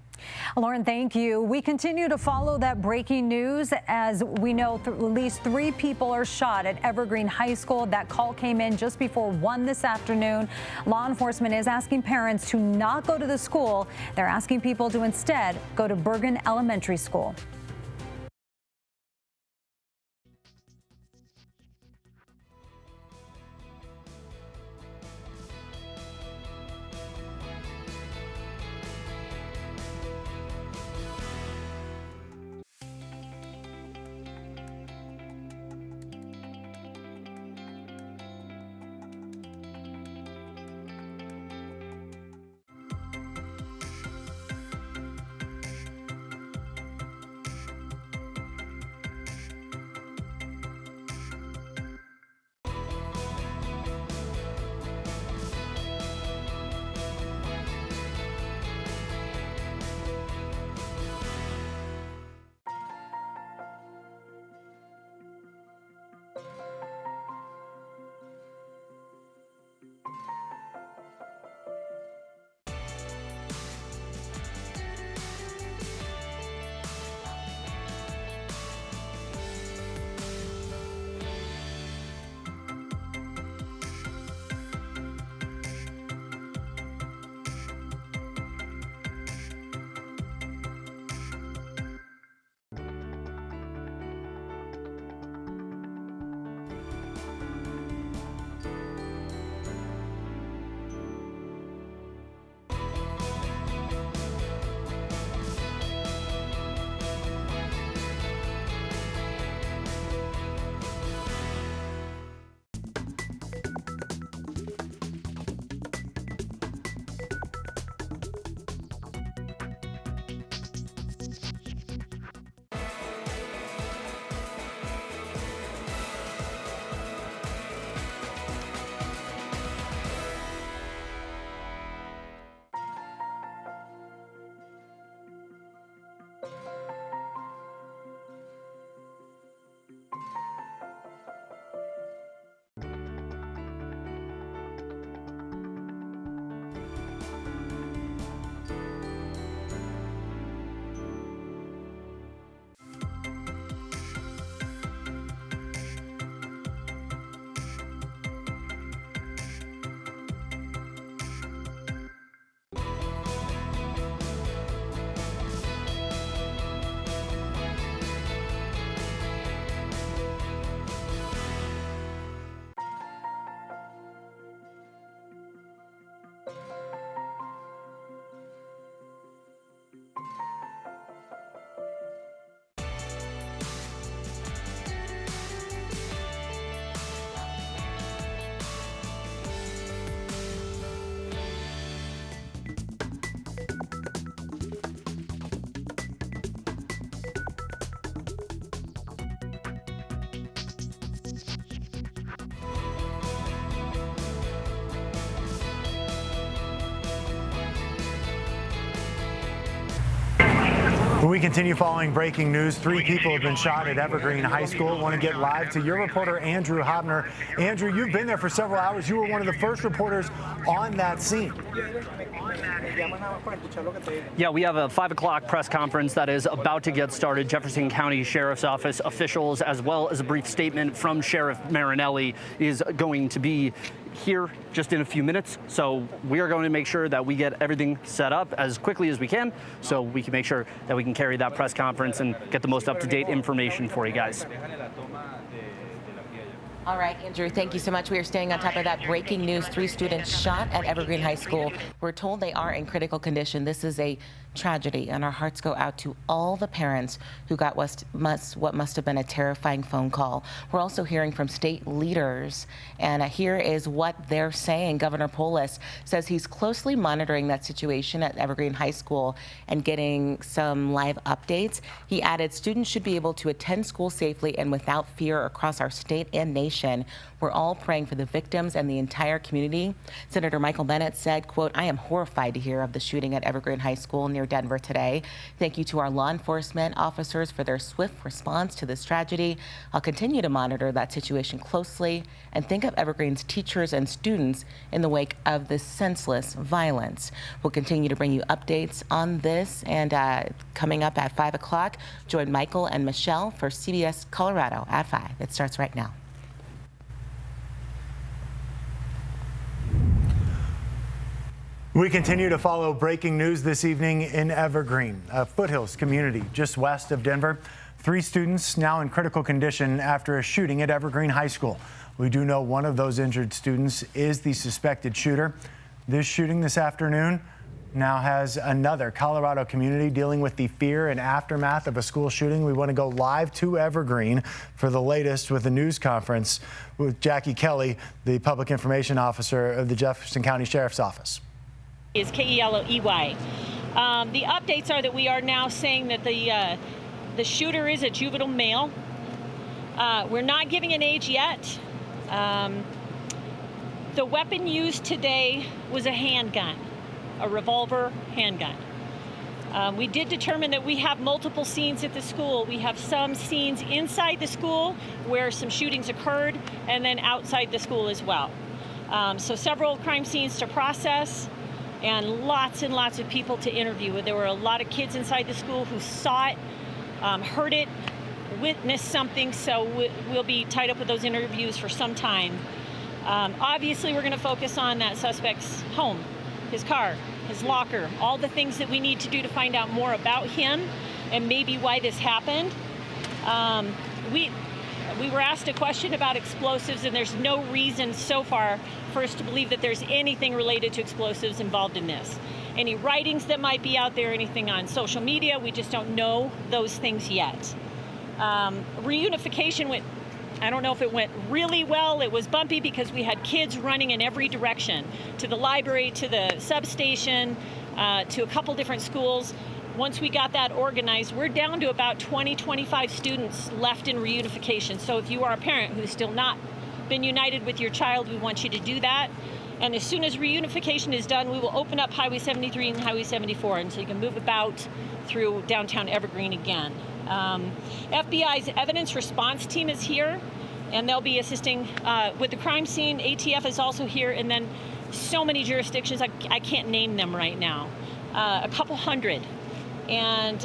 Lauren, thank you. We continue to follow that breaking news as we know at least 3 people are shot at Evergreen High School. That call came in just before 1 this afternoon. Law enforcement is asking parents to not go to the school. They're asking people to instead go to Bergen Elementary School. We continue following breaking news. 3 people have been shot at Evergreen High School. Want to get live to your reporter, Andrew Hobner. Andrew, you've been there for several hours. You were one of the first reporters on that scene. Yeah, we have a 5 o'clock press conference that is about to get started. Jefferson County Sheriff's Office officials, as well as a brief statement from Sheriff Marinelli, is going to be here just in a few minutes. So we are going to make sure that we get everything set up as quickly as we can so we can make sure that we can carry that press conference and get the most up-to-date information for you guys. All right, Andrew, thank you so much. We are staying on top of that breaking news. 3 students shot at Evergreen High School. We're told they are in critical condition. This is a tragedy, and our hearts go out to all the parents who got what must have been a terrifying phone call. We're also hearing from state leaders, and here is what they're saying. Governor Polis says he's closely monitoring that situation at Evergreen High School and getting some live updates. He added students should be able to attend school safely and without fear across our state and nation. We're all praying for the victims and the entire community. Senator Michael Bennet said, quote, "I am horrified to hear of the shooting at Evergreen High School near Denver today. Thank you to our law enforcement officers for their swift response to this tragedy. I'll continue to monitor that situation closely and think of Evergreen's teachers and students in the wake of this senseless violence." We'll continue to bring you updates on this, and coming up at 5 o'clock, join Michael and Michelle for CBS Colorado at 5. It starts right now. We continue to follow breaking news this evening in Evergreen, a foothills community just west of Denver. 3 students now in critical condition after a shooting at Evergreen High School. We do know one of those injured students is the suspected shooter. This shooting this afternoon now has another Colorado community dealing with the fear and aftermath of a school shooting. We want to go live to Evergreen for the latest with the news conference with Jackie Kelly, the public information officer of the Jefferson County Sheriff's Office. Is Keley. The updates are that we are now saying that the shooter is a juvenile male. We're not giving an age yet. The weapon used today was a handgun, a revolver handgun. We did determine that we have multiple scenes at the school. We have some scenes inside the school where some shootings occurred, and then outside the school as well. So several crime scenes to process, and lots of people to interview. There were a lot of kids inside the school who saw it, heard it, witnessed something, so we'll be tied up with those interviews for some time. Obviously, we're going to focus on that suspect's home, his car, his locker, all the things that we need to do to find out more about him and maybe why this happened. We were asked a question about explosives, and there's no reason so far for us to believe that there's anything related to explosives involved in this. Any writings that might be out there, anything on social media, we just don't know those things yet. Reunification went, I don't know if it went really well. It was bumpy because we had kids running in every direction, to the library, to the substation, to a couple different schools. Once we got that organized, we're down to about 25 students left in reunification. So if you are a parent who's still not been united with your child, we want you to do that. And as soon as reunification is done, we will open up Highway 73 and Highway 74, and so you can move about through downtown Evergreen again. FBI's evidence response team is here, and they'll be assisting with the crime scene. ATF is also here, and then so many jurisdictions, I can't name them right now, a couple hundred. And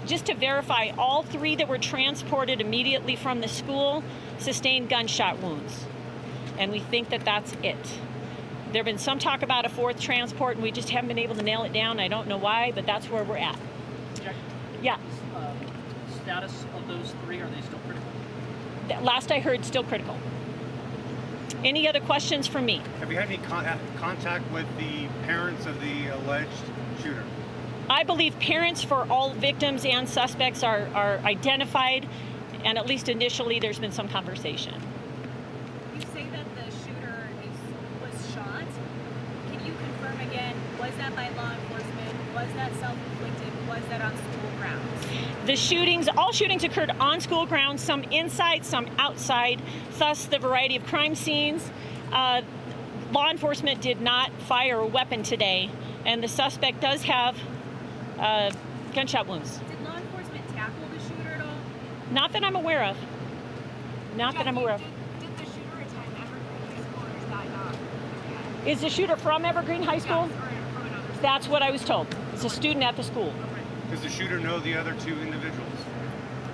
just to verify, all 3 that were transported immediately from the school sustained gunshot wounds. And we think that that's it. There have been some talk about a 4th transport, and we just haven't been able to nail it down. I don't know why, but that's where we're at. Yeah. Status of those 3, are they still critical? Last I heard, still critical. Any other questions from me? Have you had any contact with the parents of the alleged shooter? I believe parents for all victims and suspects are identified, and at least initially there's been some conversation. You say that the shooter was shot. Can you confirm again, was that by law enforcement? Was that self-inflicted? Was that on school grounds? All shootings occurred on school grounds, some inside, some outside, thus the variety of crime scenes. Law enforcement did not fire a weapon today, and the suspect does have gunshot wounds. Did law Not that I'm aware of. Not that I'm aware of. Did the shooter attend Evergreen High School, or is that not? Is the shooter from Evergreen High School? That's what I was told. It's a student at the school. Does the shooter know the other two individuals?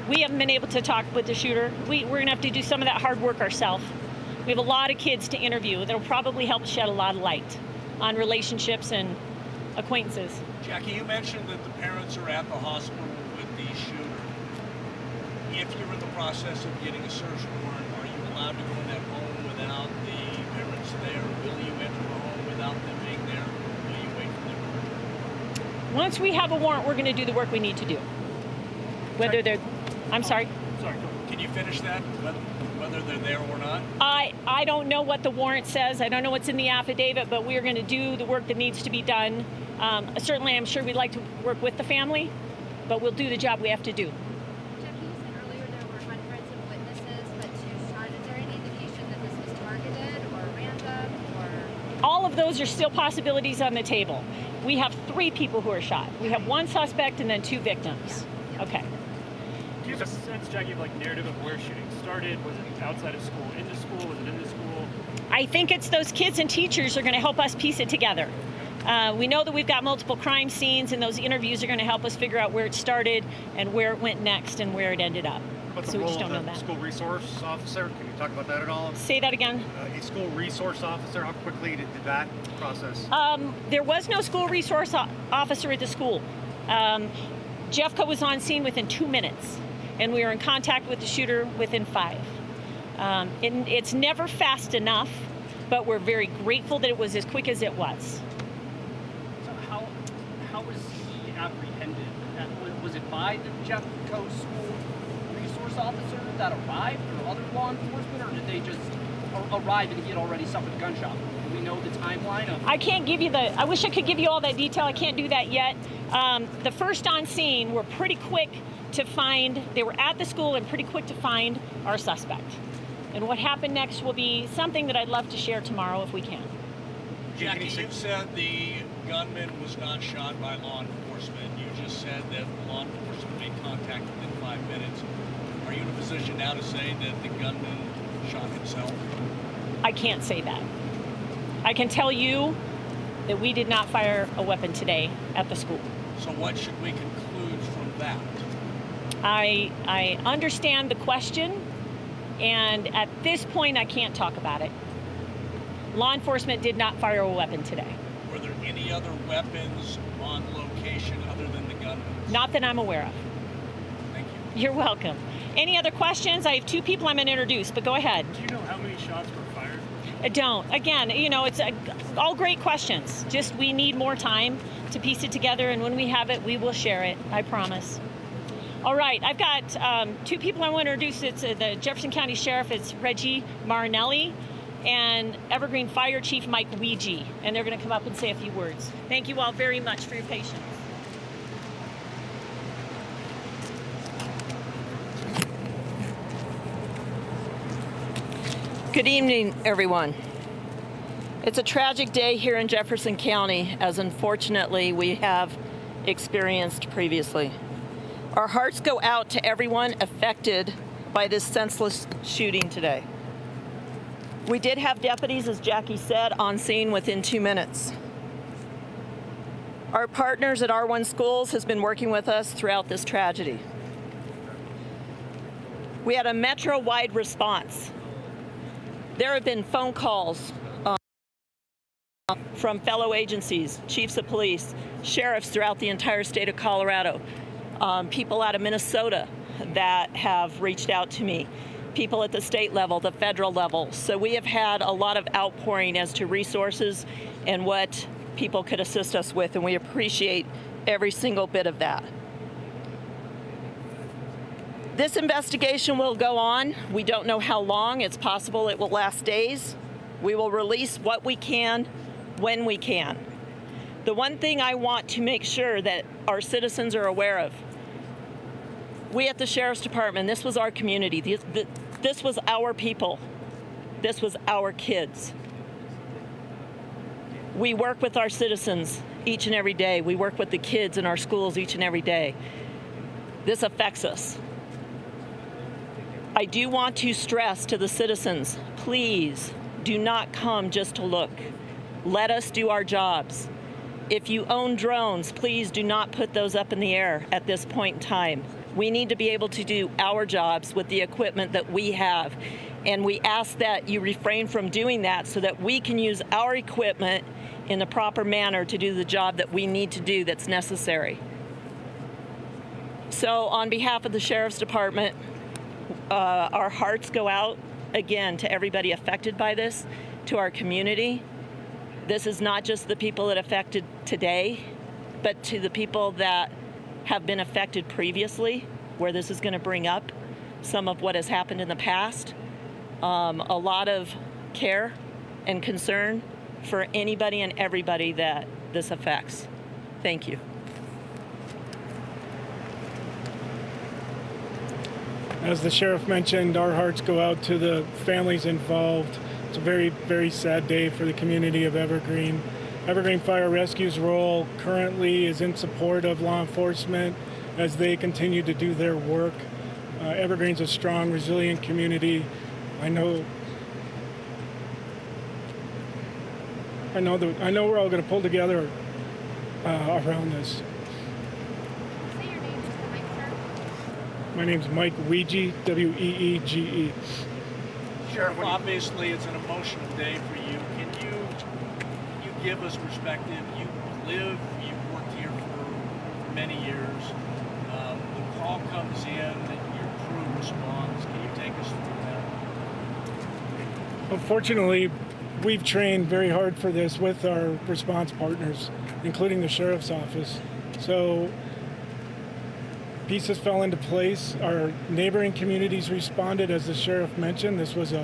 We haven't been able to talk with the shooter. We're going to have to do some of that hard work ourselves. We have a lot of kids to interview. That'll probably help shed a lot of light on relationships and acquaintances. Jackie, you mentioned that the parents are at the hospital with the shooter. If you're in the process of getting a search warrant, are you allowed to go in that home without the parents there? Will you enter the home without them being there? Or will you wait for them? Once we have a warrant, we're going to do the work we need to do. Whether they're, I'm sorry? Sorry, can you finish that? Whether they're there or not? I don't know what the warrant says. I don't know what's in the affidavit, but we are going to do the work that needs to be done. Certainly, I'm sure we'd like to work with the family, but we'll do the job we have to do. Jackie, you said earlier there were hundreds of witnesses, but 2 shot. Is there any indication that this was targeted or random or? All of those are still possibilities on the table. We have 3 people who are shot. We have 1 suspect and then 2 victims. Okay. Do you have a sense, Jackie, of like narrative of where shooting started? Was it outside of school, into school? Was it in the school? I think it's those kids and teachers are going to help us piece it together. We know that we've got multiple crime scenes, and those interviews are going to help us figure out where it started and where it went next and where it ended up. What's So the we role just don't know of the that. school resource officer? Can you talk about that at all? Say that again. A school resource officer, how quickly did that process? There was no school resource officer at the school. Jeffco was on scene within 2 minutes, and we were in contact with the shooter within 5. It's never fast enough, but we're very grateful that it was as quick as it was. So how was he apprehended? Was it by the Jeffco school resource officer that arrived, or other law enforcement, or did they just arrive and he had already suffered a gunshot? Do we know the timeline of? I can't give you I wish I could give you all that detail. I can't do that yet. The first on scene were pretty quick to find, they were at the school and pretty quick to find our suspect. And what happened next will be something that I'd love to share tomorrow if we can. Jackie, you said the gunman was not shot by law enforcement. You just said that law enforcement made contact within 5 minutes. Are you in a position now to say that the gunman shot himself? I can't say that. I can tell you that we did not fire a weapon today at the school. So what should we conclude from that? I understand the question, and at this point I can't talk about it. Law enforcement did not fire a weapon today. Were there any other weapons on location other than the gunman? Not that I'm aware of. Thank you. You're welcome. Any other questions? I have 2 people I'm going to introduce, but go ahead. Do you know how many shots were fired? I don't. Again, it's all great questions. Just we need more time to piece it together, and when we have it, we will share it. I promise. All right, I've got 2 people I want to introduce. It's the Jefferson County Sheriff. It's Reggie Marinelli and Evergreen Fire Chief Mike Weegee, and they're going to come up and say a few words. Thank you all very much for your patience. Good evening, everyone. It's a tragic day here in Jefferson County, as unfortunately we have experienced previously. Our hearts go out to everyone affected by this senseless shooting today. We did have deputies, as Jackie said, on scene within 2 minutes. Our partners at R1 Schools has been working with us throughout this tragedy. We had a metro-wide response. There have been phone calls from fellow agencies, chiefs of police, sheriffs throughout the entire state of Colorado, people out of Minnesota that have reached out to me, people at the state level, the federal level. So we have had a lot of outpouring as to resources and what people could assist us with, and we appreciate every single bit of that. This investigation will go on. We don't know how long. It's possible it will last days. We will release what we can when we can. The one thing I want to make sure that our citizens are aware of, we at the Sheriff's Department, this was our community. This was our people. This was our kids. We work with our citizens each and every day. We work with the kids in our schools each and every day. This affects us. I do want to stress to the citizens, please do not come just to look. Let us do our jobs. If you own drones, please do not put those up in the air at this point in time. We need to be able to do our jobs with the equipment that we have. And we ask that you refrain from doing that so that we can use our equipment in the proper manner to do the job that we need to do that's necessary. So on behalf of the Sheriff's Department, our hearts go out again to everybody affected by this, to our community. This is not just the people that affected today, but to the people that have been affected previously, where this is going to bring up some of what has happened in the past. A lot of care and concern for anybody and everybody that this affects. Thank you. As the sheriff mentioned, our hearts go out to the families involved. It's a very, very sad day for the community of Evergreen. Evergreen Fire Rescue's role currently is in support of law enforcement as they continue to do their work. Evergreen's a strong, resilient community. I know we're all going to pull together around this. Say your name to the mic, sir. My name's Mike Weege, W-E-E-G-E. Sheriff, obviously it's an emotional day for you. Can you give us perspective? You've worked here for many years. The call comes in, your crew responds. Can you take us through that? Unfortunately, we've trained very hard for this with our response partners, including the sheriff's office. So pieces fell into place. Our neighboring communities responded, as the sheriff mentioned. This was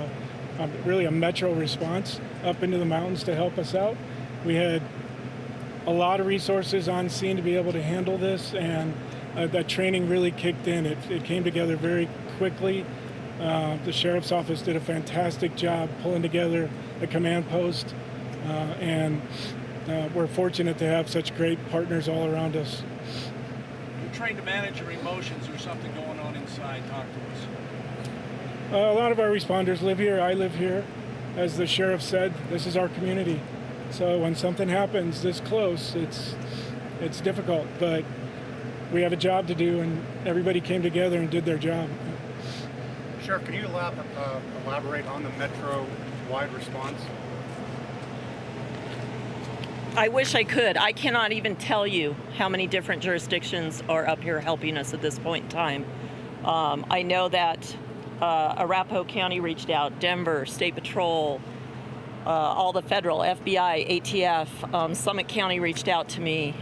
really a metro response up into the mountains to help us out. We had a lot of resources on scene to be able to handle this, and that training really kicked in. It came together very quickly. The sheriff's office did a fantastic job pulling together a command post, and we're fortunate to have such great partners all around us. You're trained to manage your emotions. There's something going on inside. Talk to us. A lot of our responders live here. I live here. As the sheriff said, this is our community. So when something happens this close, it's difficult, but we have a job to do, and everybody came together and did their job. Sheriff, can you elaborate on the metro-wide response? I wish I could. I cannot even tell you how many different jurisdictions are up here helping us at this point in time. I know that Arapahoe County reached out, Denver, State Patrol, all the federal, FBI, ATF, Summit County reached out to me,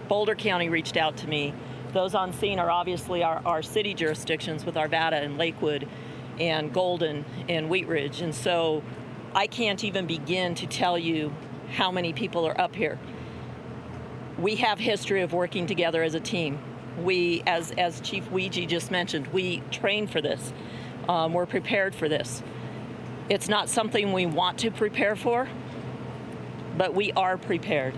Boulder County reached out to me. Those on scene are obviously our city jurisdictions with Arvada and Lakewood and Golden and Wheat Ridge. And so I can't even begin to tell you how many people are up here. We have history of working together as a team. We, as Chief Weege just mentioned, we train for this. We're prepared for this. It's not something we want to prepare for, but we are prepared.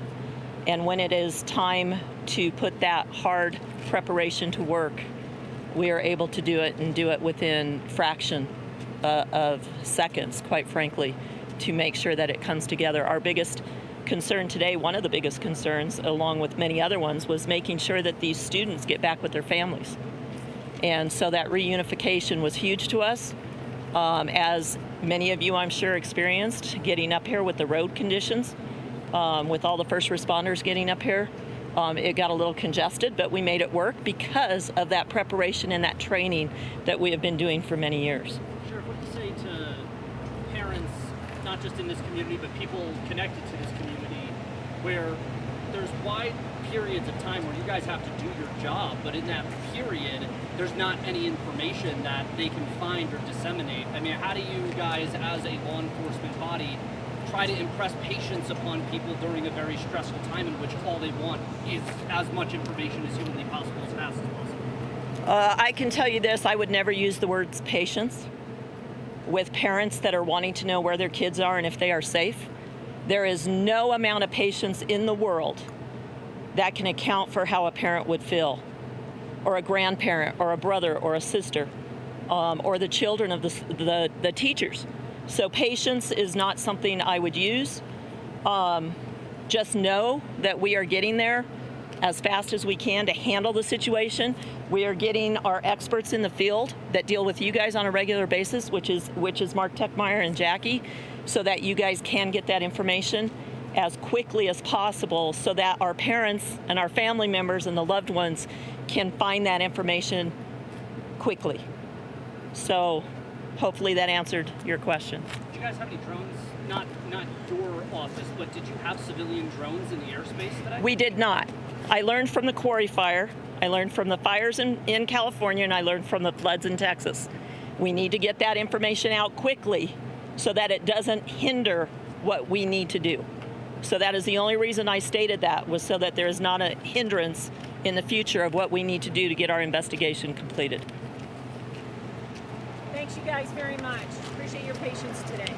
And when it is time to put that hard preparation to work, we are able to do it, and do it within fraction of seconds, quite frankly, to make sure that it comes together. Our biggest concern today, one of the biggest concerns, along with many other ones, was making sure that these students get back with their families. And so that reunification was huge to us. As many of you, I'm sure, experienced getting up here with the road conditions, with all the first responders getting up here. It got a little congested, but we made it work because of that preparation and that training that we have been doing for many years. Sheriff, what do you say to parents, not just in this community, but people connected to this community, where there's wide periods of time where you guys have to do your job, but in that period, there's not any information that they can find or disseminate? I mean, how do you guys, as a law enforcement body, try to impress patience upon people during a very stressful time in which all they want is as much information as humanly possible, as fast as possible? I can tell you this, I would never use the words patience with parents that are wanting to know where their kids are and if they are safe. There is no amount of patience in the world that can account for how a parent would feel, or a grandparent, or a brother, or a sister. or the children of the teachers. So patience is not something I would use. Just know that we are getting there as fast as we can to handle the situation. We are getting our experts in the field that deal with you guys on a regular basis, which is Mark Techmeyer and Jackie, so that you guys can get that information as quickly as possible so that our parents and our family members and the loved ones can find that information quickly. So hopefully that answered your question. Did you guys have any drones? Not your office, but did you have civilian drones in the airspace today? We did not. I learned from the quarry fire. I learned from the fires in California, and I learned from the floods in Texas. We need to get that information out quickly so that it doesn't hinder what we need to do. So that is the only reason I stated that, was so that there is not a hindrance in the future of what we need to do to get our investigation completed. Thanks you guys very much. Appreciate your patience today.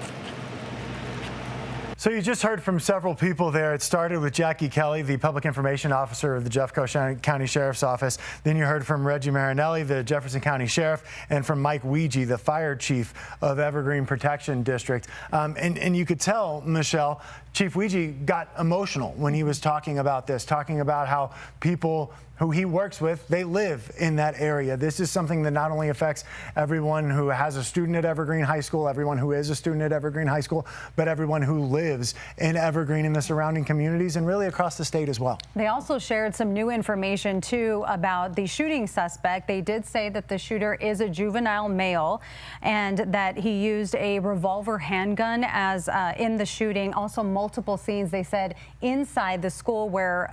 So you just heard from several people there. It started with Jackie Kelly, the Public Information Officer of the Jefferson County Sheriff's Office. Then you heard from Reggie Marinelli, the Jefferson County Sheriff, and from Mike Weegee, the Fire Chief of Evergreen Protection District. And you could tell, Michelle, Chief Weegee got emotional when he was talking about this, talking about how people who he works with, they live in that area. This is something that not only affects everyone who has a student at Evergreen High School, everyone who is a student at Evergreen High School, but everyone who lives in Evergreen and the surrounding communities and really across the state as well. They also shared some new information, too, about the shooting suspect. They did say that the shooter is a juvenile male and that he used a revolver handgun as in the shooting. Also, multiple scenes, they said, inside the school where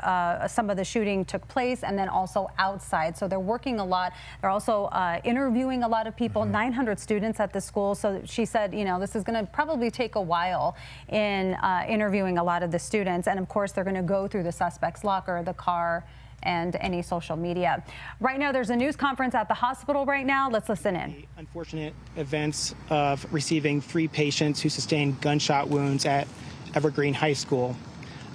some of the shooting took place, and then also outside. So they're working a lot. They're also interviewing a lot of people, 900 students at the school. So she said, you know, this is going to probably take a while in interviewing a lot of the students. And of course, they're going to go through the suspect's locker, the car, and any social media. Right now, there's a news conference at the hospital right now. Let's listen in. Unfortunate events of receiving 3 patients who sustained gunshot wounds at Evergreen High School.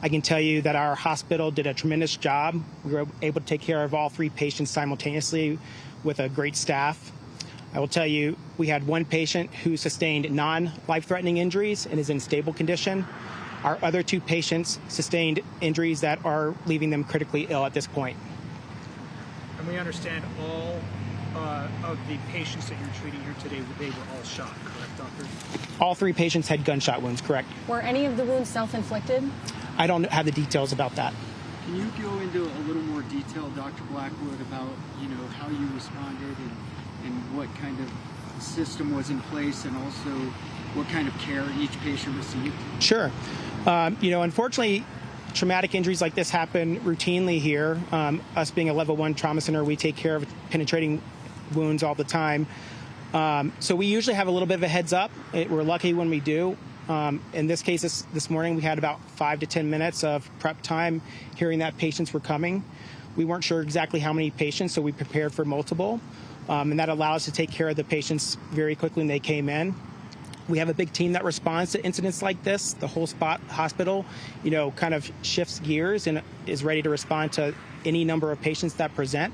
I can tell you that our hospital did a tremendous job. We were able to take care of all 3 patients simultaneously with a great staff. I will tell you, we had 1 patient who sustained non-life-threatening injuries and is in stable condition. Our other 2 patients sustained injuries that are leaving them critically ill at this point. And we understand all of the patients that you're treating here today, they were all shot, correct, doctor? All 3 patients had gunshot wounds, correct. Were any of the wounds self-inflicted? I don't have the details about that. Can you go into a little more detail, Dr. Blackwood, about how you responded and what kind of system was in place, and also what kind of care each patient received? Sure. Unfortunately, traumatic injuries like this happen routinely here. Us being a level 1 trauma center, we take care of penetrating wounds all the time. So we usually have a little bit of a heads up. We're lucky when we do. In this case, this morning, we had about 5 to 10 minutes of prep time hearing that patients were coming. We weren't sure exactly how many patients, so we prepared for multiple. And that allowed us to take care of the patients very quickly when they came in. We have a big team that responds to incidents like this. The whole hospital, kind of shifts gears and is ready to respond to any number of patients that present.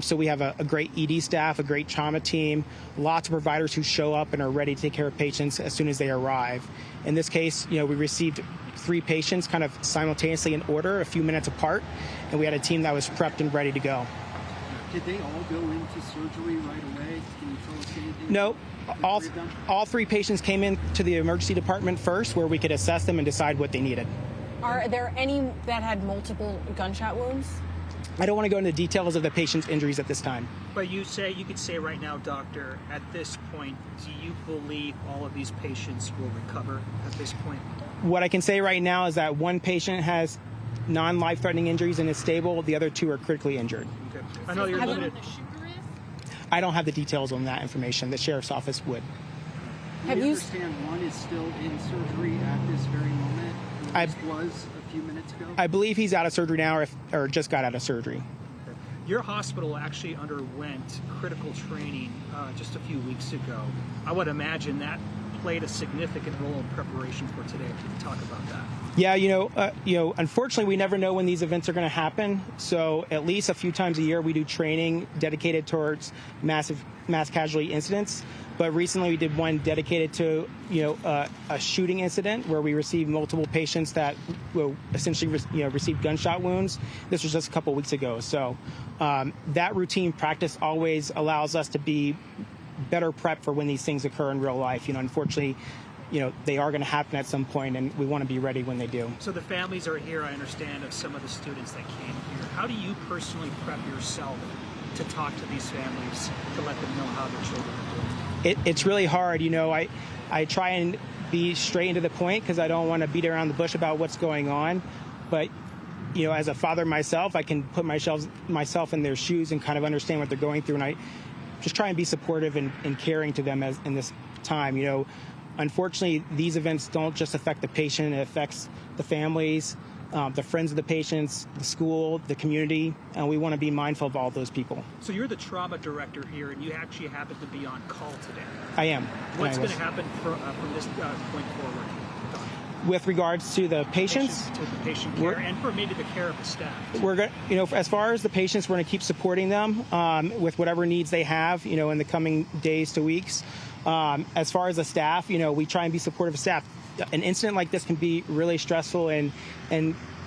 So we have a great ED staff, a great trauma team, lots of providers who show up and are ready to take care of patients as soon as they arrive. In this case, we received 3 patients kind of simultaneously in order, a few minutes apart, and we had a team that was prepped and ready to go. Did they all go into surgery right away? Can you tell us anything? No. All 3 patients came into the emergency department first, where we could assess them and decide what they needed. Are there any that had multiple gunshot wounds? I don't want to go into the details of the patient's injuries at this time. But you could say right now, doctor, at this point, do you believe all of these patients will recover at this point? What I can say right now is that 1 patient has non-life-threatening injuries and is stable. The other 2 are critically injured. Okay. I know you're limited. I don't have the details on that information. The sheriff's office would. Do you understand 1 is still in surgery at this very moment? Was a few minutes ago? I believe he's out of surgery now, or just got out of surgery. Okay. Your hospital actually underwent critical training just a few weeks ago. I would imagine that played a significant role in preparation for today. Can you talk about that? Yeah, unfortunately, we never know when these events are going to happen. So at least a few times a year, we do training dedicated towards mass casualty incidents. But recently, we did one dedicated to, a shooting incident where we received multiple patients that essentially, received gunshot wounds. This was just a couple weeks ago. So that routine practice always allows us to be better prepped for when these things occur in real life. Unfortunately, they are going to happen at some point, and we want to be ready when they do. So the families are here, I understand, of some of the students that came here. How do you personally prep yourself to talk to these families, to let them know how their children are doing? It's really hard. I try and be straight into the point because I don't want to beat around the bush about what's going on. But, as a father myself, I can put myself in their shoes and kind of understand what they're going through. And I just try and be supportive and caring to them in this time. Unfortunately, these events don't just affect the patient. It affects the families, the friends of the patients, the school, the community, and we want to be mindful of all those people. So you're the trauma director here, and you actually happen to be on call today. I am. What's going to happen from this point forward? With regards to the patients, to the patient care, and for maybe the care of the staff. We're going, as far as the patients, we're going to keep supporting them with whatever needs they have, in the coming days to weeks. As far as the staff, we try and be supportive of staff. An incident like this can be really stressful and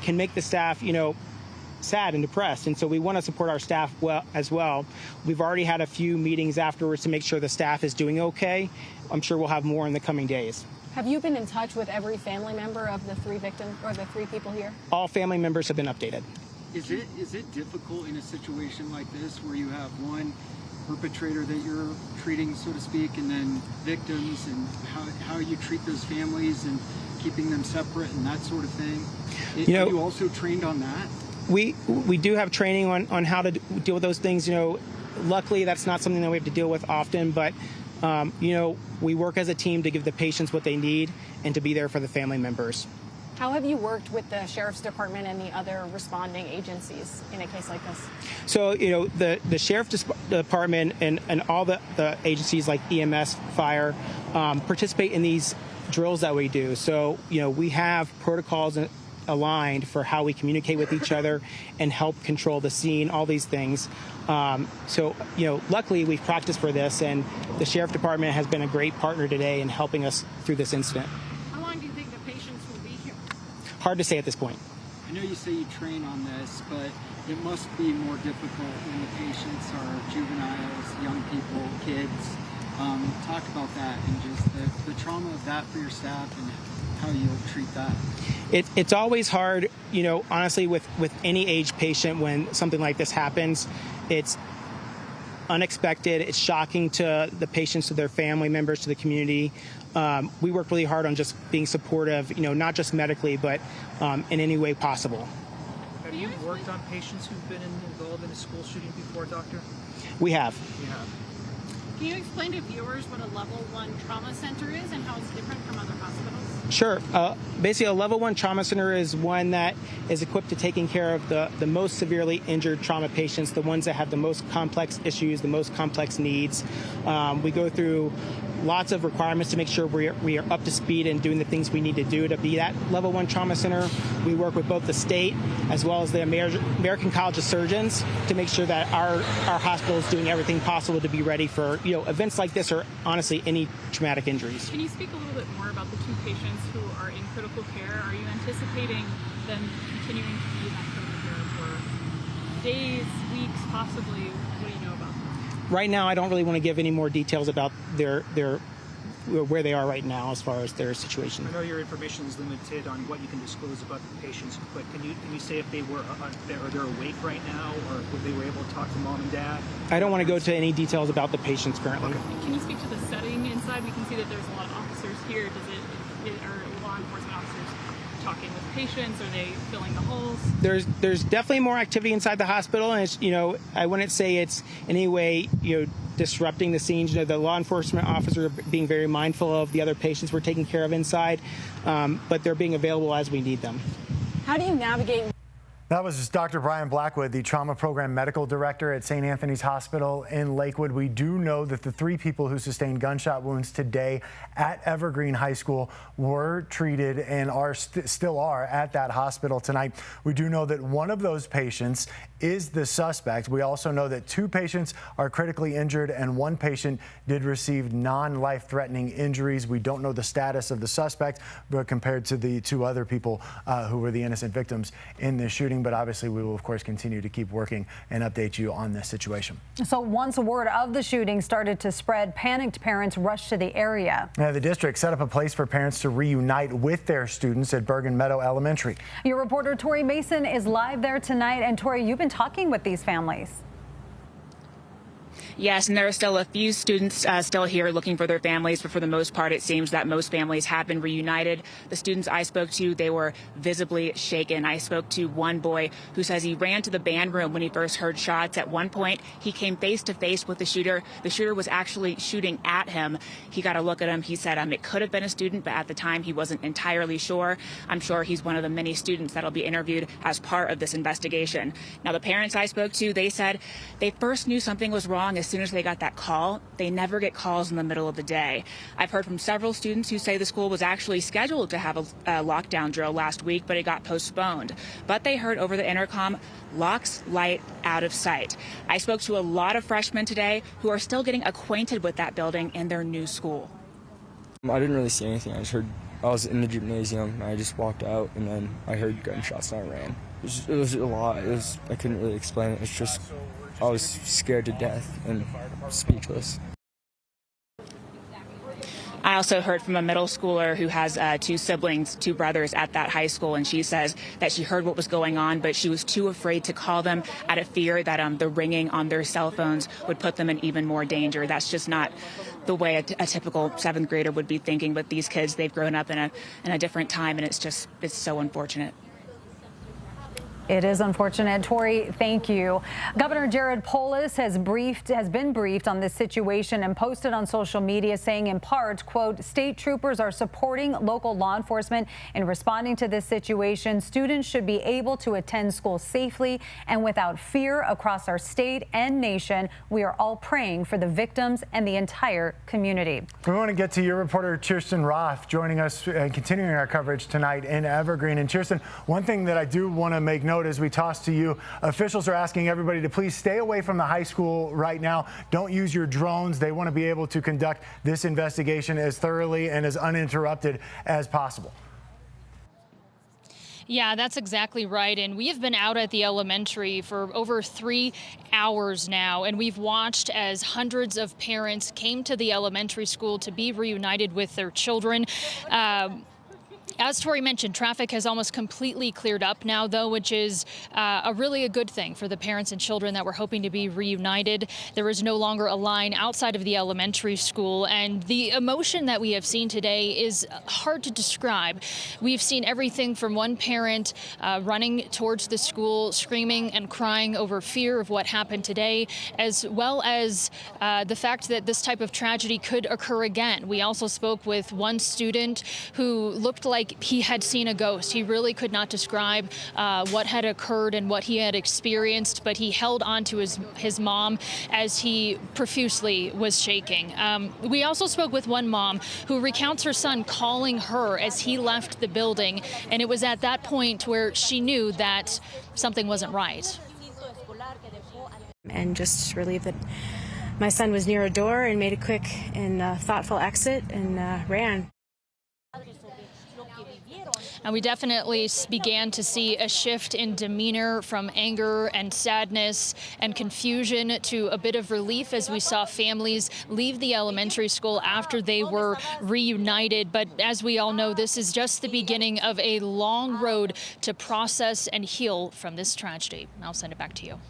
can make the staff, sad and depressed. And so we want to support our staff as well. We've already had a few meetings afterwards to make sure the staff is doing okay. I'm sure we'll have more in the coming days. Have you been in touch with every family member of the 3 victims or the 3 people here? All family members have been updated. Is it difficult in a situation like this where you have one perpetrator that you're treating, so to speak, and then victims, and how you treat those families and keeping them separate and that sort of thing? Are you also trained on that? We do have training on how to deal with those things. Luckily, that's not something that we have to deal with often, but we work as a team to give the patients what they need and to be there for the family members. How have you worked with the Sheriff's Department and the other responding agencies in a case like this? So, the Sheriff's Department and all the agencies like EMS, fire, participate in these drills that we do. So, we have protocols aligned for how we communicate with each other and help control the scene, all these things. Luckily we've practiced for this, and the Sheriff Department has been a great partner today in helping us through this incident. How long do you think the patients will be here? Hard to say at this point. I know you say you train on this, but it must be more difficult when the patients are juveniles, young people, kids. Talk about that and just the trauma of that for your staff and how you'll treat that. It's always hard, honestly, with any age patient when something like this happens. It's unexpected. It's shocking to the patients, to their family members, to the community. We work really hard on just being supportive, not just medically, but in any way possible. Have you worked on patients who've been involved in a school shooting before, Doctor? We have. You have. Can you explain to viewers what a level 1 trauma center is and how it's different from other hospitals? Sure. Basically, a level 1 trauma center is one that is equipped to taking care of the most severely injured trauma patients, the ones that have the most complex issues, the most complex needs. We go through lots of requirements to make sure we are up to speed and doing the things we need to do to be that level 1 trauma center. We work with both the state as well as the American College of Surgeons to make sure that our hospital is doing everything possible to be ready for events like this, or honestly any traumatic injuries. Can you speak a little bit more about the 2 patients who are in critical care? Are you anticipating them continuing to be in that critical care for days, weeks, possibly? What do you know about them? Right now, I don't really want to give any more details about their where they are right now as far as their situation. I know your information is limited on what you can disclose about the patients, but can you say if they were they're awake right now, or if they were able to talk to mom and dad? I don't want to go to any details about the patients currently. Okay. Can you speak to the setting inside? We can see that there's a lot of officers here. Are law enforcement officers talking with patients? Are they filling the holes? There's definitely more activity inside the hospital, and it's, I wouldn't say it's in any way disrupting the scenes. The law enforcement officers are being very mindful of the other patients we're taking care of inside, but they're being available as we need them. How do you navigate? That was just Dr. Brian Blackwood, the trauma program medical director at St. Anthony's Hospital in Lakewood. We do know that the 3 people who sustained gunshot wounds today at Evergreen High School were treated and are still are at that hospital tonight. We do know that one of those patients is the suspect. We also know that 2 patients are critically injured and 1 patient did receive non-life-threatening injuries. We don't know the status of the suspect, but compared to the 2 other people who were the innocent victims in this shooting. But obviously, we will, of course, continue to keep working and update you on this situation. So once word of the shooting started to spread, panicked parents rushed to the area. Now, the district set up a place for parents to reunite with their students at Bergen Meadow Elementary. Your reporter Tori Mason is live there tonight. And Tori, you've been talking with these families. Yes, and there are still a few students still here looking for their families, but for the most part, it seems that most families have been reunited. The students I spoke to, they were visibly shaken. I spoke to one boy who says he ran to the band room when he first heard shots. At one point, he came face to face with the shooter. The shooter was actually shooting at him. He got a look at him. He said it could have been a student, but at the time he wasn't entirely sure. I'm sure he's one of the many students that'll be interviewed as part of this investigation. Now, the parents I spoke to, they said they first knew something was wrong as soon as they got that call. They never get calls in the middle of the day. I've heard from several students who say the school was actually scheduled to have a lockdown drill last week, but it got postponed. But they heard over the intercom, locks, light, out of sight. I spoke to a lot of freshmen today who are still getting acquainted with that building in their new school. I didn't really see anything. I was in the gymnasium, and I just walked out, and then I heard gunshots and I ran. It was a lot. I couldn't really explain it. It's just I was scared to death and speechless. I also heard from a middle schooler who has 2 siblings, 2 brothers at that high school, and she says that she heard what was going on, but she was too afraid to call them out of fear that the ringing on their cell phones would put them in even more danger. That's just not the way a typical 7th grader would be thinking. But these kids, they've grown up in a different time, and it's so unfortunate. It is unfortunate. Tori, thank you. Governor Jared Polis has been briefed on this situation and posted on social media saying in part, quote, state troopers are supporting local law enforcement in responding to this situation. Students should be able to attend school safely and without fear across our state and nation. We are all praying for the victims and the entire community. We want to get to your reporter, Kirsten Roth, joining us and continuing our coverage tonight in Evergreen. And Kirsten, one thing that I do want to make note as we toss to you, officials are asking everybody to please stay away from the high school right now. Don't use your drones. They want to be able to conduct this investigation as thoroughly and as uninterrupted as possible. Yeah, that's exactly right. And we have been out at the elementary for over 3 hours now, and we've watched as hundreds of parents came to the elementary school to be reunited with their children. As Tori mentioned, traffic has almost completely cleared up now, though, which is a good thing for the parents and children that were hoping to be reunited. There is no longer a line outside of the elementary school, and the emotion that we have seen today is hard to describe. We've seen everything from one parent running towards the school, screaming and crying over fear of what happened today, as well as the fact that this type of tragedy could occur again. We also spoke with one student who looked like he had seen a ghost. He really could not describe what had occurred and what he had experienced, but he held on to his mom as he profusely was shaking. We also spoke with one mom who recounts her son calling her as he left the building, and it was at that point where she knew that something wasn't right. And just relieved that my son was near a door and made a quick and thoughtful exit and ran. And we definitely began to see a shift in demeanor from anger and sadness and confusion to a bit of relief as we saw families leave the elementary school after they were reunited. But as we all know, this is just the beginning of a long road to process and heal from this tragedy. I'll send it back to you.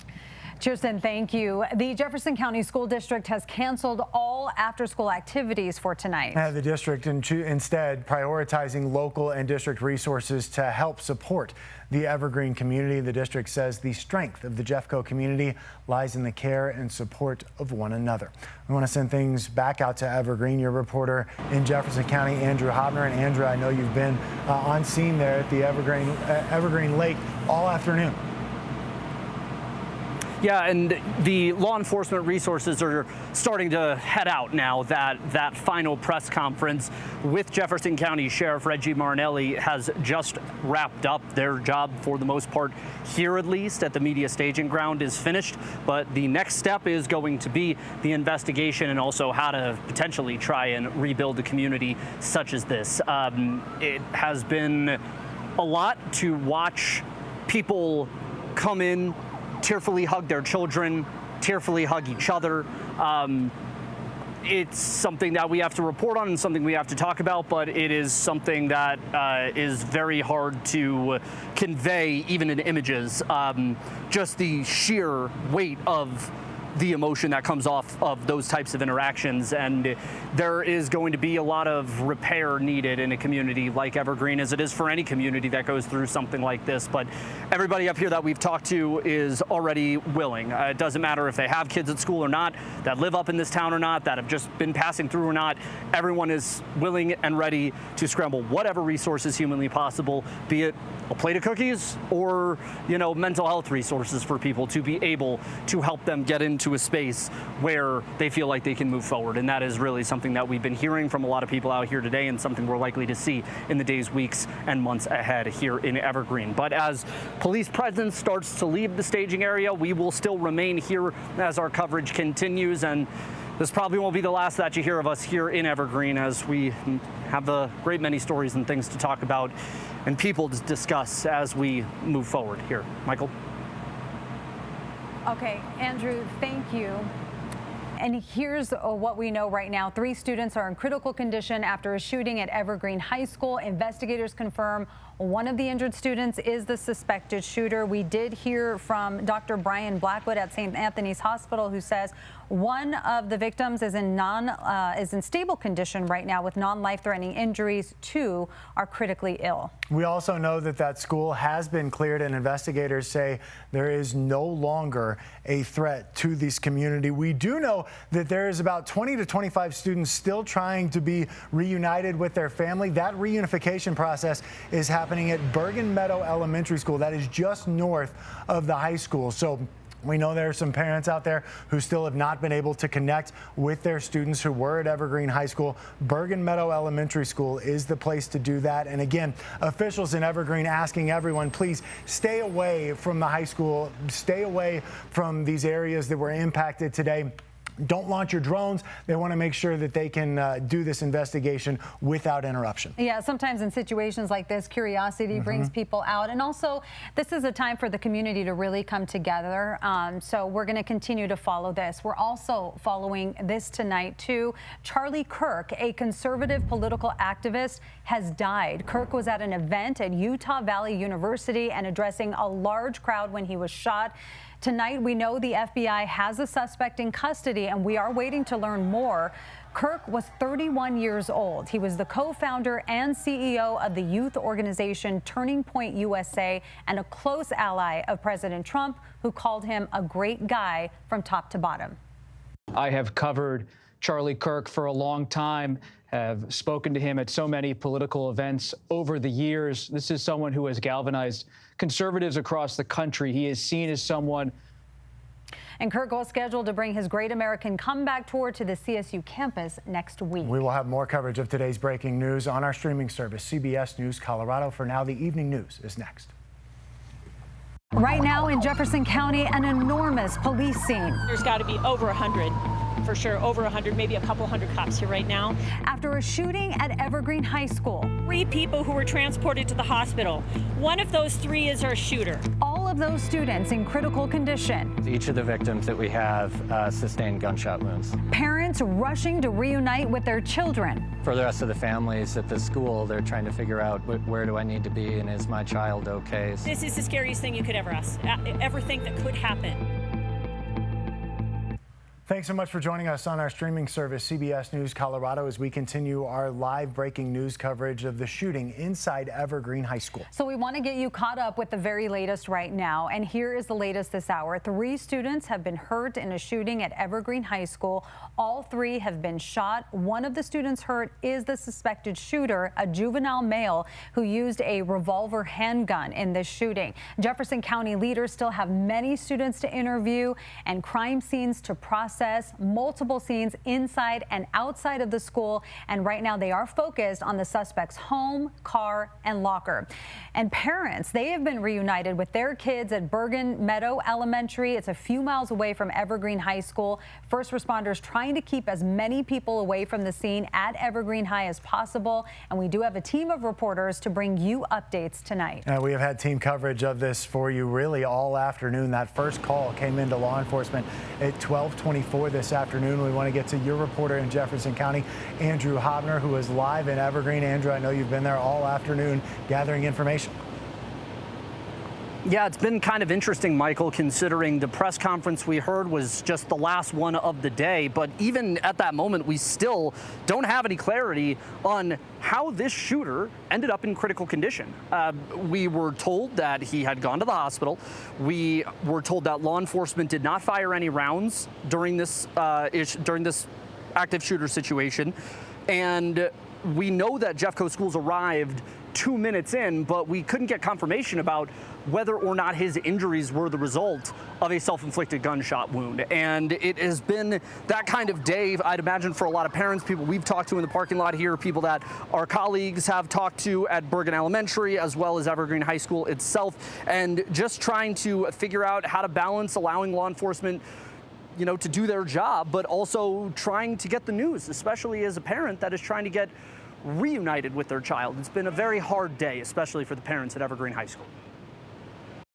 Kirsten, thank you. The Jefferson County School District has canceled all after-school activities for tonight. The district instead prioritizing local and district resources to help support the Evergreen community. The district says the strength of the Jeffco community lies in the care and support of one another. We want to send things back out to Evergreen. Your reporter in Jefferson County, Andrew Hobner. And Andrew, I know you've been on scene there at the Evergreen Lake all afternoon. Yeah, and the law enforcement resources are starting to head out now that that final press conference with Jefferson County Sheriff Reggie Marinelli has just wrapped up. Their job, for the most part, here at least at the media staging ground, is finished. But the next step is going to be the investigation and also how to potentially try and rebuild a community such as this. It has been a lot to watch people come in, tearfully hug their children, tearfully hug each other. It's something that we have to report on and something we have to talk about, but it is something that is very hard to convey, even in images. Just the sheer weight of the emotion that comes off of those types of interactions. And there is going to be a lot of repair needed in a community like Evergreen, as it is for any community that goes through something like this. But everybody up here that we've talked to is already willing. It doesn't matter if they have kids at school or not, that live up in this town or not, that have just been passing through or not. Everyone is willing and ready to scramble whatever resources humanly possible, be it a plate of cookies or, mental health resources for people to be able to help them get into a space where they feel like they can move forward. And that is really something that we've been hearing from a lot of people out here today, and something we're likely to see in the days, weeks, and months ahead here in Evergreen. But as police presence starts to leave the staging area, we will still remain here as our coverage continues. And this probably won't be the last that you hear of us here in Evergreen, as we have a great many stories and things to talk about and people to discuss as we move forward here. Michael? Okay, Andrew, thank you. And here's what we know right now. 3 students are in critical condition after a shooting at Evergreen High School. Investigators confirm one of the injured students is the suspected shooter. We did hear from Dr. Brian Blackwood at St. Anthony's Hospital, who says one of the victims is in stable condition right now with non-life-threatening injuries. 2 are critically ill. We also know that that school has been cleared, and investigators say there is no longer a threat to this community. We do know that there is about 20 to 25 students still trying to be reunited with their family. That reunification process is happening at Bergen Meadow Elementary School. That is just north of the high school. So we know there are some parents out there who still have not been able to connect with their students who were at Evergreen High School. Bergen Meadow Elementary School is the place to do that. And again, officials in Evergreen asking everyone, please stay away from the high school, stay away from these areas that were impacted today. Don't launch your drones. They want to make sure that they can do this investigation without interruption. Yeah, sometimes in situations like this, curiosity brings people out. And also, this is a time for the community to really come together. So we're going to continue to follow this. We're also following this tonight, too. Charlie Kirk, a conservative political activist, has died. Kirk was at an event at Utah Valley University and addressing a large crowd when he was shot. Tonight, we know the FBI has a suspect in custody, and we are waiting to learn more. Kirk was 31 years old. He was the co-founder and CEO of the youth organization Turning Point USA and a close ally of President Trump, who called him a great guy from top to bottom. I have covered Charlie Kirk for a long time, have spoken to him at so many political events over the years. This is someone who has galvanized conservatives across the country. He is seen as someone. And Kirk was scheduled to bring his Great American Comeback Tour to the CSU campus next week. We will have more coverage of today's breaking news on our streaming service, CBS News Colorado. For now, the evening news is next. Right now in Jefferson County, an enormous police scene. There's got to be over 100. For sure, over 100, maybe a couple hundred cops here right now. After a shooting at Evergreen High School. 3 people who were transported to the hospital. One of those 3 is our shooter. All of those students in critical condition. Each of the victims that we have sustained gunshot wounds. Parents rushing to reunite with their children. For the rest of the families at the school, they're trying to figure out where do I need to be and is my child okay? This is the scariest thing you could ever think that could happen. Thanks so much for joining us on our streaming service, CBS News Colorado, as we continue our live breaking news coverage of the shooting inside Evergreen High School. So we want to get you caught up with the very latest right now. And here is the latest this hour. 3 students have been hurt in a shooting at Evergreen High School. All 3 have been shot. One of the students hurt is the suspected shooter, a juvenile male who used a revolver handgun in this shooting. Jefferson County leaders still have many students to interview and crime scenes to process. Multiple scenes inside and outside of the school, and right now they are focused on the suspect's home, car, and locker. And parents, they have been reunited with their kids at Bergen Meadow Elementary. It's a few miles away from Evergreen High School. First responders trying to keep as many people away from the scene at Evergreen High as possible, and we do have a team of reporters to bring you updates tonight. We have had team coverage of this for you really all afternoon. That first call came into law enforcement at 12:24 this afternoon. We want to get to your reporter in Jefferson County, Andrew Hobner, who is live in Evergreen. Andrew, I know you've been there all afternoon gathering information. Yeah, it's been kind of interesting, Michael, considering the press conference we heard was just the last one of the day. But even at that moment, we still don't have any clarity on how this shooter ended up in critical condition. We were told that he had gone to the hospital. We were told that law enforcement did not fire any rounds during this active shooter situation. And we know that Jeffco Schools arrived 2 minutes in, but we couldn't get confirmation about whether or not his injuries were the result of a self-inflicted gunshot wound. And it has been that kind of day, I'd imagine, for a lot of parents, people we've talked to in the parking lot here, people that our colleagues have talked to at Bergen Elementary, as well as Evergreen High School itself, and just trying to figure out how to balance allowing law enforcement to do their job, but also trying to get the news, especially as a parent that is trying to get reunited with their child. It's been a very hard day, especially for the parents at Evergreen High School.